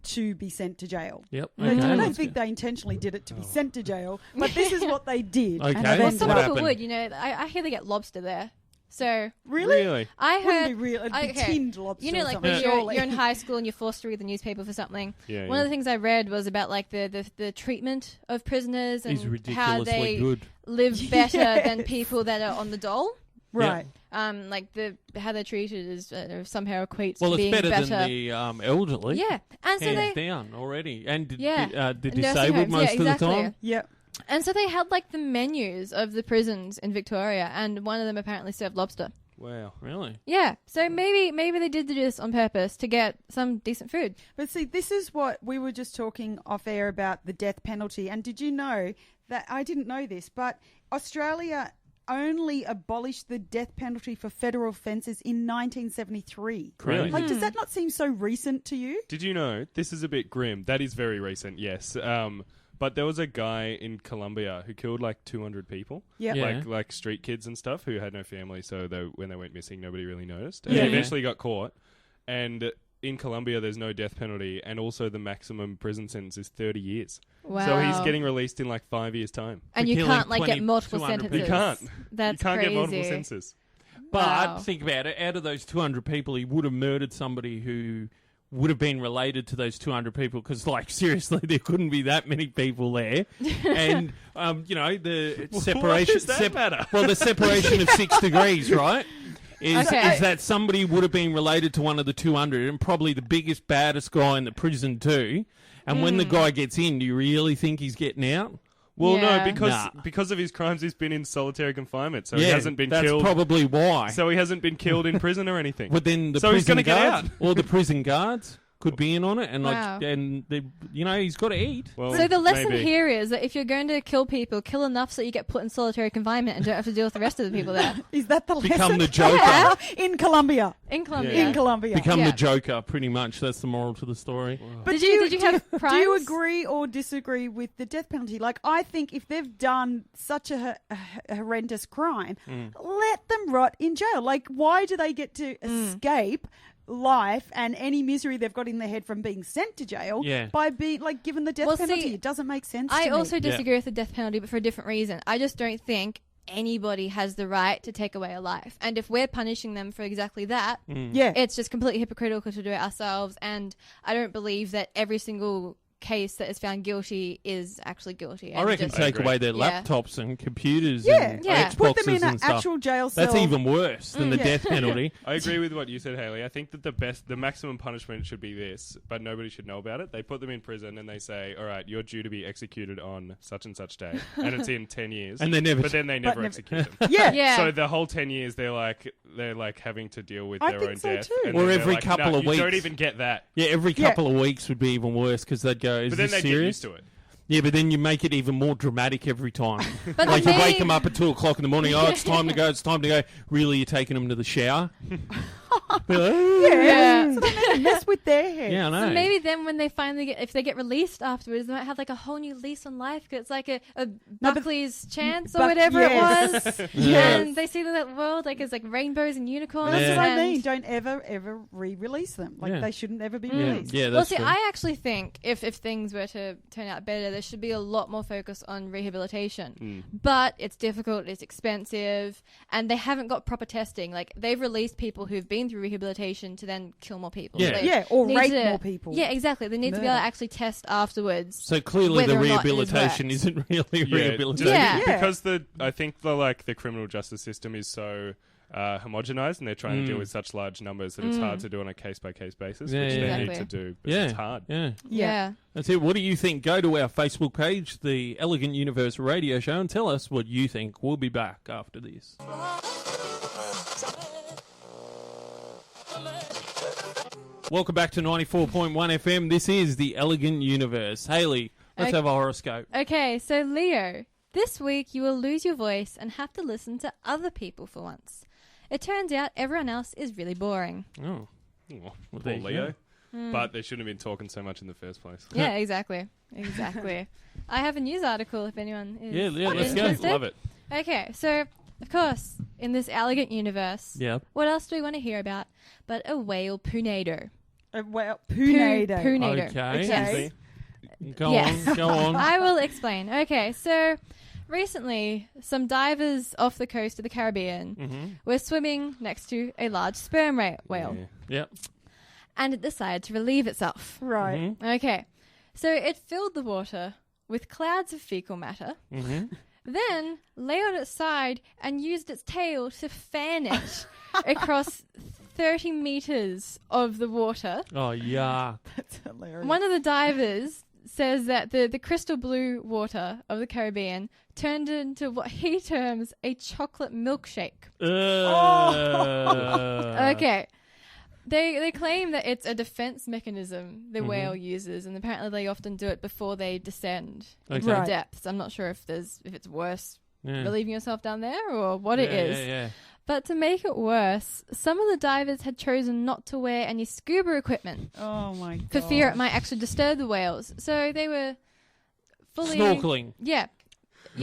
to be sent to jail. Yep. I don't think they intentionally did it to be sent to jail, but this is what they did. Okay. And Well, some people would, I hear they get lobster there. So Really? I Wouldn't heard be real. It'd be tinned lobster You know, or like something, when surely. you're in high school and you're forced to read the newspaper for something. Yeah, One of the things I read was about like the treatment of prisoners and Is how ridiculously they good. live better Yes. than people that are on the dole. Right. Like how they're treated is somehow equates Well, to it's being better than the elderly. Yeah, and so hands they down already, and the nursing disabled homes, most exactly. of the time. Yep. And so they had like the menus of the prisons in Victoria, and one of them apparently served lobster. Wow. Really? Yeah, so maybe they did do this on purpose to get some decent food. But see, this is what we were just talking off air about, the death penalty. And did you know that, I didn't know this, but Australia only abolished the death penalty for federal offences in 1973. Really? Like, does that not seem so recent to you? Did you know, this is a bit grim. That is very recent, yes. But there was a guy in Colombia who killed like 200 people. Yep. Yeah. Like street kids and stuff who had no family, so when they went missing, nobody really noticed. And Yeah. he eventually got caught. And in Colombia, there's no death penalty, and also the maximum prison sentence is 30 years. Wow. So he's getting released in like 5 years' time. And For you killing can't like get 20, multiple 200 sentences. You can't. That's You can't crazy. get multiple sentences. But Wow. think about it. Out of those 200 people, he would have murdered somebody who would have been related to those 200 people, because, like, seriously, there couldn't be that many people there. And, the separation... does that matter? Well, the separation of 6 degrees, right? Is that somebody would have been related to one of the 200, and probably the biggest, baddest guy in the prison too. And when the guy gets in, do you really think he's getting out? Well, Yeah. no, because of his crimes, he's been in solitary confinement, so he hasn't been that's killed. probably why. So he hasn't been killed in prison or anything. But then the So he's prison gonna get guards, out. or the prison guards could be in on it, and Wow. he's got to eat. Well, So the lesson maybe. here is that if you're going to kill people, kill enough so you get put in solitary confinement and don't have to deal with the rest of the people there. Is that the lesson? Become the Joker. Yeah. In Colombia. In Colombia. Yeah. In Colombia. Become Yeah. the Joker, pretty much. That's the moral to the story. But Did you have do you crimes? agree or disagree with the death penalty? Like, I think if they've done such a horrendous crime, let them rot in jail. Like, why do they get to escape life and any misery they've got in their head from being sent to jail by being like given the death Well, penalty? see, It doesn't make sense. I to me. also disagree with the death penalty, but for a different reason. I just don't think anybody has the right to take away a life. And if we're punishing them for exactly that, it's just completely hypocritical to do it ourselves. And I don't believe that every single case that is found guilty is actually guilty. I reckon take away their Yeah. laptops and computers and Yeah. Xboxes Put them in an and stuff. actual jail cell. That's even worse than the death penalty. I agree with what you said, Haley. I think that the maximum punishment should be this, but nobody should know about it. They put them in prison and they say, all right, you're due to be executed on such and such day. And it's in 10 years. And they never But then they never execute them. Yeah. So the whole 10 years, they're like having to deal with I their think own so death. too. And Or then they're every like, couple no, of weeks. You don't even get that. Yeah, every couple of weeks would be even worse, because they'd go, is But then this they get serious? used to it. Yeah, but then you make it even more dramatic every time. But like the you wake main- them up at 2 o'clock in the morning. Oh, it's time to go. It's time to go. Really, you're taking them to the shower? Yeah. So they need to mess with their head. Yeah, I know. So maybe then when they finally if they get released afterwards, they might have like a whole new lease on life. 'Cause it's like a Buckley's chance or whatever it was. Yes. And they see that world like it's like rainbows and unicorns. That's what I and- mean. Don't ever re-release them. Like they shouldn't ever be released. Yeah, Well, that's see, true. I actually think if things were to turn out better, there should be a lot more focus on rehabilitation. But it's difficult, it's expensive, and they haven't got proper testing. Like, they've released people who've been through rehabilitation to then kill more people. Yeah. They Yeah, or need rape to- more people. Yeah, exactly. They need to be able to actually test afterwards. So clearly whether the or not it has rehabilitation worked. isn't really rehabilitation. Yeah. Because I think the criminal justice system is so homogenized, and they're trying to deal with such large numbers that it's hard to do on a case-by-case basis, Yeah, which yeah. they need Exactly. to do. But Yeah, it's hard. Yeah. That's it. What do you think? Go to our Facebook page, the Elegant Universe Radio Show, and tell us what you think. We'll be back after this. Welcome back to 94.1 FM. This is the Elegant Universe. Haley, let's have a horoscope. Okay, so Leo, this week you will lose your voice and have to listen to other people for once. It turns out everyone else is really boring. Oh. Well, Poor there you Leo. go. But they shouldn't have been talking so much in the first place. Yeah, exactly. I have a news article if anyone is let's go. interested. Love it. Okay, so, of course, in this elegant universe, what else do we want to hear about but a whale poonator? A whale poonator. Poonator. Okay. Yes. Go on. I will explain. Okay, so recently, some divers off the coast of the Caribbean were swimming next to a large sperm whale. Yep. And it decided to relieve itself. Right. Okay, so it filled the water with clouds of fecal matter, then lay on its side and used its tail to fan it across 30 meters of the water. Oh, yeah. That's hilarious. One of the divers says that the crystal blue water of the Caribbean turned into what he terms a chocolate milkshake. Okay. They claim that it's a defense mechanism the whale uses, and apparently they often do it before they descend into the depths. I'm not sure if it's worse relieving yourself down there or what it is. Yeah. But to make it worse, some of the divers had chosen not to wear any scuba equipment. Oh my god! For fear it might actually disturb the whales. So they were fully snorkeling. Yeah.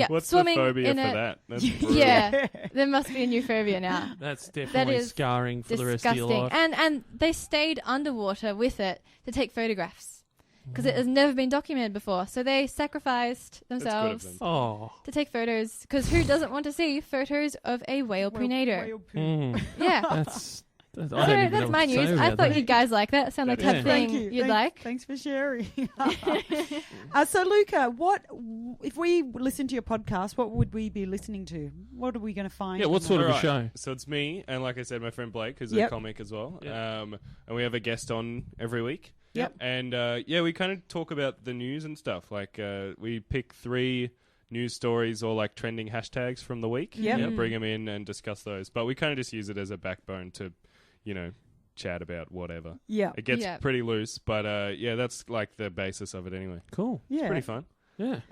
What's swimming the phobia in for a, that? That's brutal. Yeah, there must be a new phobia now. That's definitely scarring for the rest of your life. And they stayed underwater with it to take photographs because it has never been documented before. So they sacrificed themselves to take photos because who doesn't want to see photos of a whale poonator? Yeah. That's my news. I thought you guys like that. Sound like the type of thing you'd like. Thanks for sharing. So, Luka, what if we listen to your podcast? What would we be listening to? What are we going to find? Yeah, what sort of a show? So it's me, and like I said, my friend Blake, who's a comic as well. And we have a guest on every week. Yep. And we kind of talk about the news and stuff. Like we pick 3 news stories or like trending hashtags from the week. Bring them in and discuss those. But we kind of just use it as a backbone to, chat about whatever. Yeah. It gets pretty loose, but that's like the basis of it anyway. Cool. Yeah. It's pretty fun. Yeah.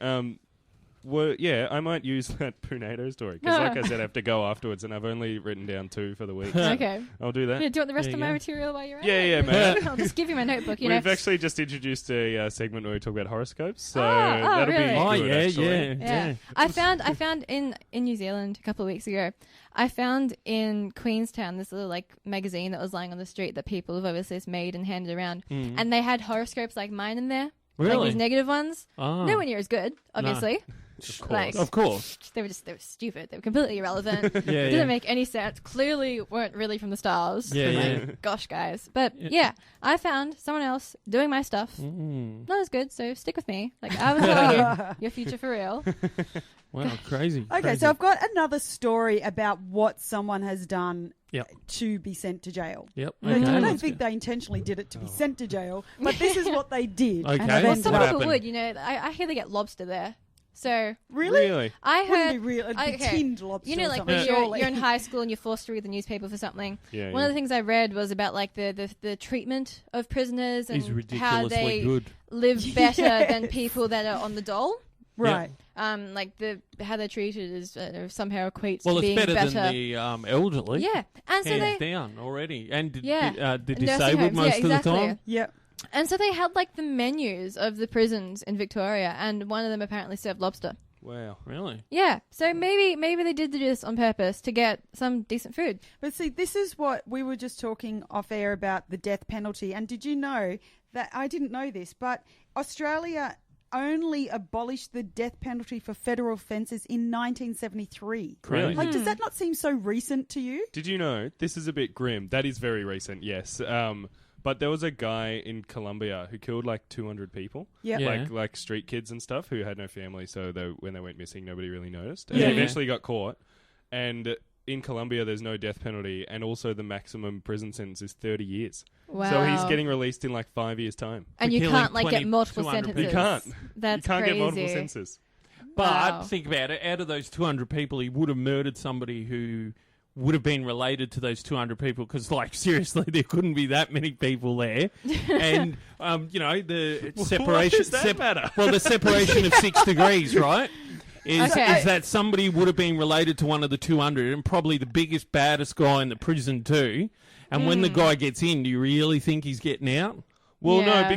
I might use that poonator story because, like I said, I have to go afterwards, and I've only written down 2 for the week. Okay. I'll do that. Yeah, do you want the rest of my material while you're at Yeah, it? man. I'll just give you my notebook. We've actually just introduced a segment where we talk about horoscopes, so that'll be good, actually. Yeah. I found in New Zealand a couple of weeks ago, I found in Queenstown this little like magazine that was lying on the street that people have obviously made and handed around, and they had horoscopes like mine in there. Really? Like these negative ones. Oh. Nowhere near as good, obviously. No. Of course. They were stupid. They were completely irrelevant. Didn't make any sense. Clearly weren't really from the stars. Gosh, guys. But I found someone else doing my stuff. Not as good, so stick with me. Like I will tell you your future for real. Wow, crazy. Okay, so I've got another story about what someone has done to be sent to jail. Yep. I don't think they intentionally did it to be sent to jail, but this is what they did. Okay. Well, some people would, I hear they get lobster there. So really, I heard it'd be tinned lobster. Like when you're in high school and you're forced to read the newspaper for something. One of the things I read was about like the treatment of prisoners and how they live better than people that are on the dole. Right. Like how they're treated is somehow equates to being better than the elderly. Yeah, and so hands down already, and the disabled most of the time. Yeah. And so they had like the menus of the prisons in Victoria, and one of them apparently served lobster. Wow, really? Yeah. So maybe they did do this on purpose to get some decent food. But see, this is what we were just talking off air about the death penalty. And did you know that I didn't know this, but Australia only abolished the death penalty for federal offences in 1973. Really? Like, does that not seem so recent to you? Did you know this is a bit grim? That is very recent. Yes. But there was a guy in Colombia who killed like 200 people. Yeah. Like street kids and stuff who had no family, so when they went missing, nobody really noticed. And he eventually got caught. And in Colombia, there's no death penalty, and also the maximum prison sentence is 30 years. Wow. So he's getting released in like 5 years' time. And you can't like get multiple sentences. You can't. That's you can't crazy. get multiple sentences. But think about it. Out of those 200 people, he would have murdered somebody who would have been related to those 200 people because, like, seriously, there couldn't be that many people there. And, the separation... Why does that matter? Well, the separation of 6 degrees, right? is that somebody would have been related to one of the 200 and probably the biggest, baddest guy in the prison too. And when the guy gets in, do you really think he's getting out? Well, no,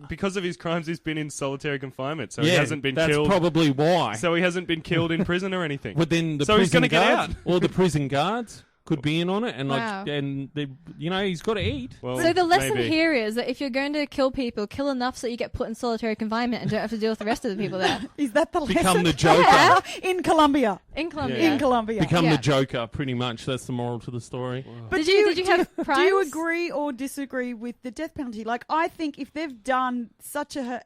because of his crimes, he's been in solitary confinement, so he hasn't been killed. That's probably why. So he hasn't been killed in prison or anything. But then so he's going to get out. Or the prison guards could be in on it, and he's got to eat. Well, so the lesson here is that if you're going to kill people, kill enough so you get put in solitary confinement and don't have to deal with the rest of the people there. Is that the lesson? Become the Joker. Yeah. In Colombia. In Colombia. In Colombia. Become the Joker, pretty much. That's the moral to the story. Wow. But did you have crimes? Do you agree or disagree with the death penalty? Like, I think if they've done such a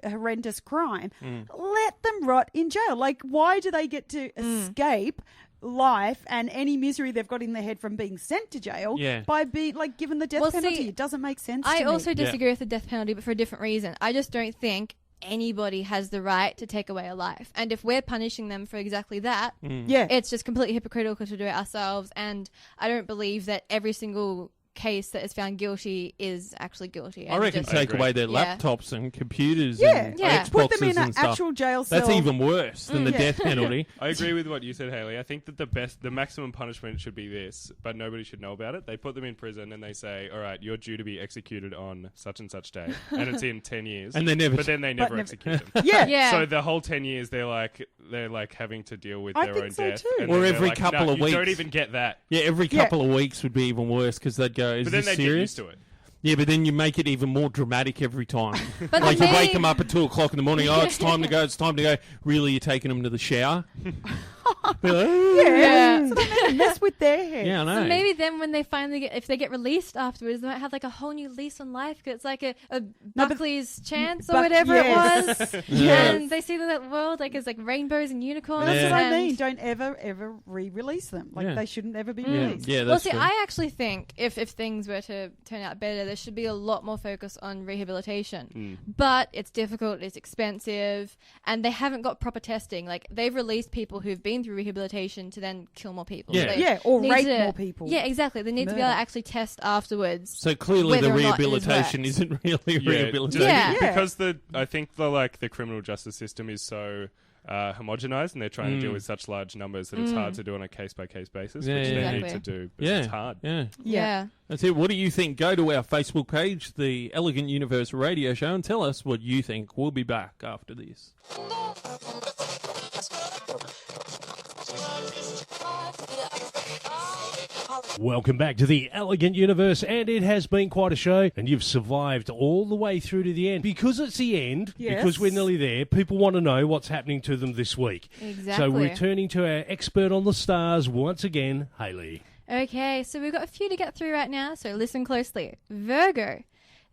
horrendous crime, let them rot in jail. Like, why do they get to escape life and any misery they've got in their head from being sent to jail by being given the death penalty? It doesn't make sense to me. I also disagree with the death penalty, but for a different reason. I just don't think anybody has the right to take away a life. And if we're punishing them for exactly that, it's just completely hypocritical to do it ourselves. And I don't believe that every single case that is found guilty is actually guilty. I reckon take away their laptops and computers and Xboxes put them in an and stuff. actual jail cell. That's even worse than the death penalty. I agree with what you said, Hayley. I think that the maximum punishment should be this, but nobody should know about it. They put them in prison and they say, all right, you're due to be executed on such and such day, and it's in 10 years. And they never, but then they never execute them. So the whole 10 years, they're having to deal with their own death. Too. Or every couple of weeks. You don't even get that. Yeah, every couple of weeks would be even worse because they'd go, is this serious? Get used to it. Yeah, but then you make it even more dramatic every time. But like you wake them up at 2 o'clock in the morning. Oh, it's time to go. It's time to go. Really, you're taking them to the shower? So they don't mess with their head. Yeah, I know. So maybe then when they finally if they get released afterwards, they might have like a whole new lease on life. Cause it's like a Buckley's chance or whatever it was. And they see that world as like rainbows and unicorns. That's what I mean. Don't ever re-release them. They shouldn't ever be released. Yeah, that's true. I actually think if things were to turn out better, there should be a lot more focus on rehabilitation. But it's difficult, it's expensive, and they haven't got proper testing. Like, they've released people who've been through rehabilitation to then kill more people. Or rape more people. Yeah, exactly. They need to be able to actually test afterwards. So clearly the rehabilitation isn't really rehabilitation. Because I think the criminal justice system is so homogenized, and they're trying to deal with such large numbers that it's hard to do on a case-by-case basis, which they need to do, but it's hard. Yeah. That's it. What do you think? Go to our Facebook page, The Elegant Universe Radio Show, and tell us what you think. We'll be back after this. Welcome back to the Elegant Universe, and it has been quite a show, and you've survived all the way through to the end. Because it's the end, because we're nearly there, people want to know what's happening to them this week. Exactly. So we're turning to our expert on the stars once again, Hayley. Okay, so we've got a few to get through right now, so listen closely. Virgo.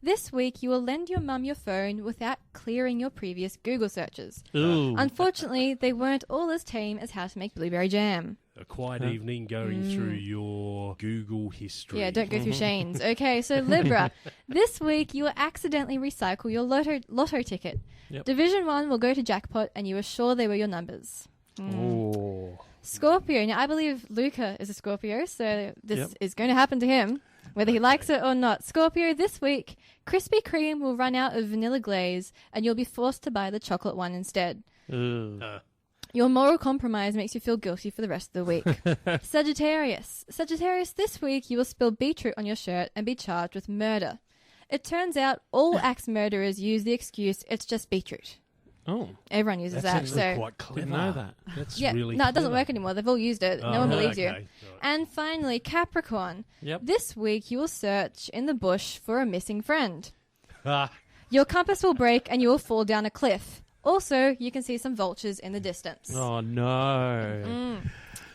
This week, you will lend your mum your phone without clearing your previous Google searches. Ooh. Unfortunately, they weren't all as tame as how to make blueberry jam. A quiet evening going through your Google history. Yeah, don't go through Shane's. Okay, so Libra. This week, you will accidentally recycle your lotto ticket. Yep. Division 1 will go to jackpot, and you were sure they were your numbers. Oh. Scorpio. Now, I believe Luka is a Scorpio, so this is going to happen to him, whether he likes it or not. Scorpio, this week, Krispy Kreme will run out of vanilla glaze, and you'll be forced to buy the chocolate one instead. Your moral compromise makes you feel guilty for the rest of the week. Sagittarius. Sagittarius, this week you will spill beetroot on your shirt and be charged with murder. It turns out all axe murderers use the excuse, it's just beetroot. Oh. Everyone uses that. That's quite clever. Didn't know that. That's No, really it doesn't clever. work anymore. They've all used it. No one believes you. Right. And finally, Capricorn. Yep. This week you will search in the bush for a missing friend. Your compass will break and you will fall down a cliff. Also, you can see some vultures in the distance. Oh, no.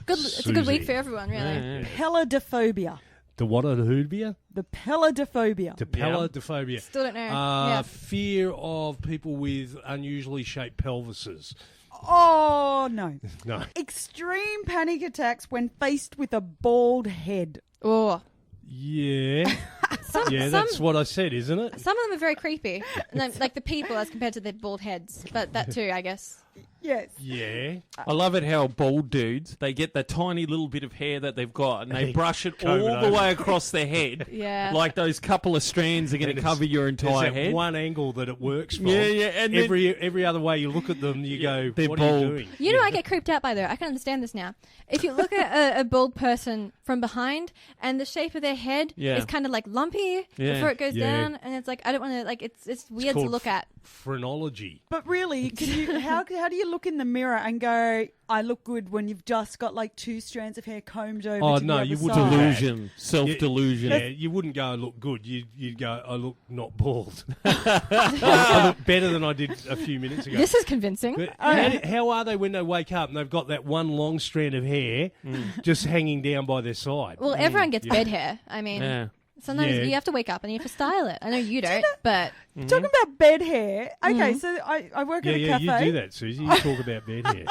It's a good week for everyone, really. Peladophobia. The what are the hoodbia? The peladophobia. The peladophobia. Still don't know. Fear of people with unusually shaped pelvises. Oh, no. No. Extreme panic attacks when faced with a bald head. Oh. Yeah. That's what I said, isn't it? Some of them are very creepy. No, like the people as compared to their bald heads. But that too, I guess. Yes. Yeah. I love it how bald dudes, they get the tiny little bit of hair that they've got and they brush it Comb it all the over. way across their head. Yeah. Like those couple of strands are going to cover your entire There's that head. one angle that it works from. Yeah, yeah. And then- every other way you look at them, you go, they're what bald. are you doing? You know, I get creeped out by though. I can understand this now. If you look at a bald person from behind, and the shape of their head Yeah. is kind of like lumpy Yeah. before it goes Yeah. down, and it's like I don't want to like it's weird to called look at. Phrenology. But really, how do you look in the mirror and go, I look good when you've just got like 2 strands of hair combed over Oh, to no, the you other wouldn't. side? Delusion. Self-delusion. Yeah, you wouldn't go, I look good. You'd go, I look not bald. I look better than I did a few minutes ago. This is convincing. But how are they when they wake up and they've got that one long strand of hair just hanging down by their side? Well, everyone gets Yeah. bed hair. I mean, Yeah. sometimes Yeah. you have to wake up and you have to style it. I know you don't, but Talking about bed hair. Okay, so I work Yeah, at a yeah, cafe. you do that, Susie. You talk about bed hair.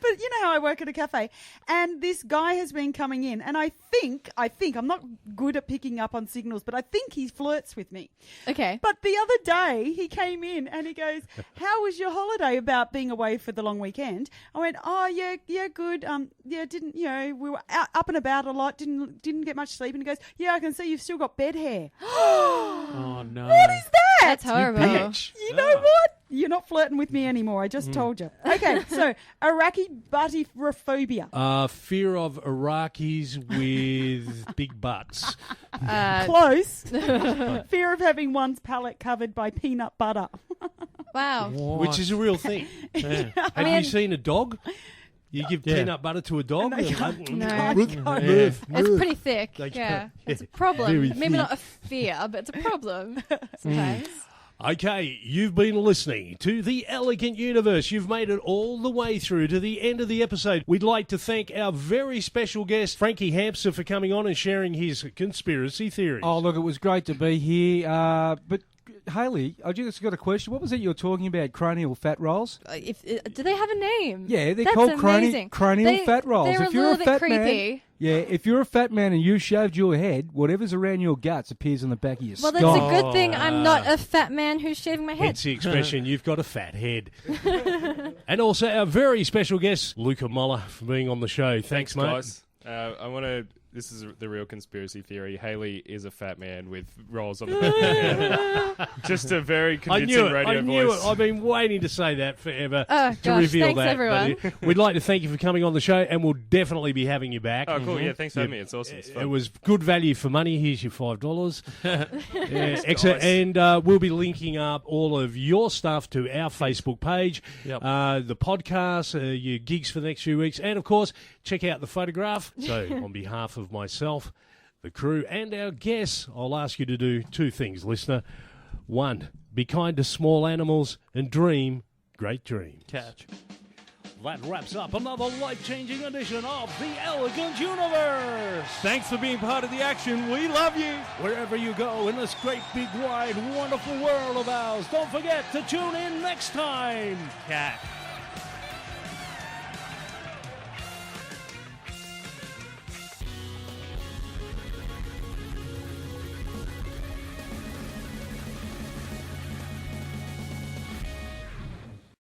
But you know how I work at a cafe, and this guy has been coming in, and I think I'm not good at picking up on signals, but I think he flirts with me. okay. But the other day he came in and he goes, "How was your holiday about being away for the long weekend?" I went, "Oh yeah, good. Didn't we were out, up and about a lot. Didn't get much sleep." And he goes, "Yeah, I can see you've still got bed hair." Oh, no. What is that? That's horrible. Bitch. You know what? You're not flirting with me anymore. I just told you. Okay, so Iraqi buttiphobia. Fear of Iraqis with big butts. Close. Fear of having one's palate covered by peanut butter. Wow. Which is a real thing. Yeah. Have you seen a dog? You give peanut butter to a dog? No. Move. It's pretty thick. They Yeah. can't- It's a problem. Very Maybe thick. not a fear, but it's a problem sometimes. Okay, you've been listening to The Elegant Universe. You've made it all the way through to the end of the episode. We'd like to thank our very special guest, Frankie Hampster, for coming on and sharing his conspiracy theories. Oh, look, it was great to be here. But, Hayley, I just got a question. What was it you were talking about, cranial fat rolls? Do they have a name? Yeah, they're That's called amazing. cranial fat rolls. They're If a you're little bit fat creepy. man, yeah, if you're a fat man and you shaved your head, whatever's around your guts appears on the back of your Well, skull. that's a good thing I'm not a fat man who's shaving my head. Hence the expression, you've got a fat head. And also our very special guest, Luka Muller, for being on the show. Thanks, mate. guys. I want to. This is the real conspiracy theory. Haley is a fat man with rolls on the back of the head. Just a very convincing radio I knew voice. it. I've been waiting to say that forever Oh, to gosh, reveal thanks, that. everyone. But we'd like to thank you for coming on the show, and we'll definitely be having you back. Oh, cool. Yeah, thanks for having me. It's awesome. It's fun. It was good value for money. Here's your $5. Excellent. guys. And we'll be linking up all of your stuff to our Facebook page, Yep. the podcast, your gigs for the next few weeks, and of course, check out the photograph. So, on behalf of myself, the crew, and our guests, I'll ask you to do 2 things, listener. 1, be kind to small animals and dream great dreams. Catch. That wraps up another life-changing edition of The Elegant Universe. Thanks for being part of the action. We love you. Wherever you go in this great, big, wide, wonderful world of ours, don't forget to tune in next time. Catch.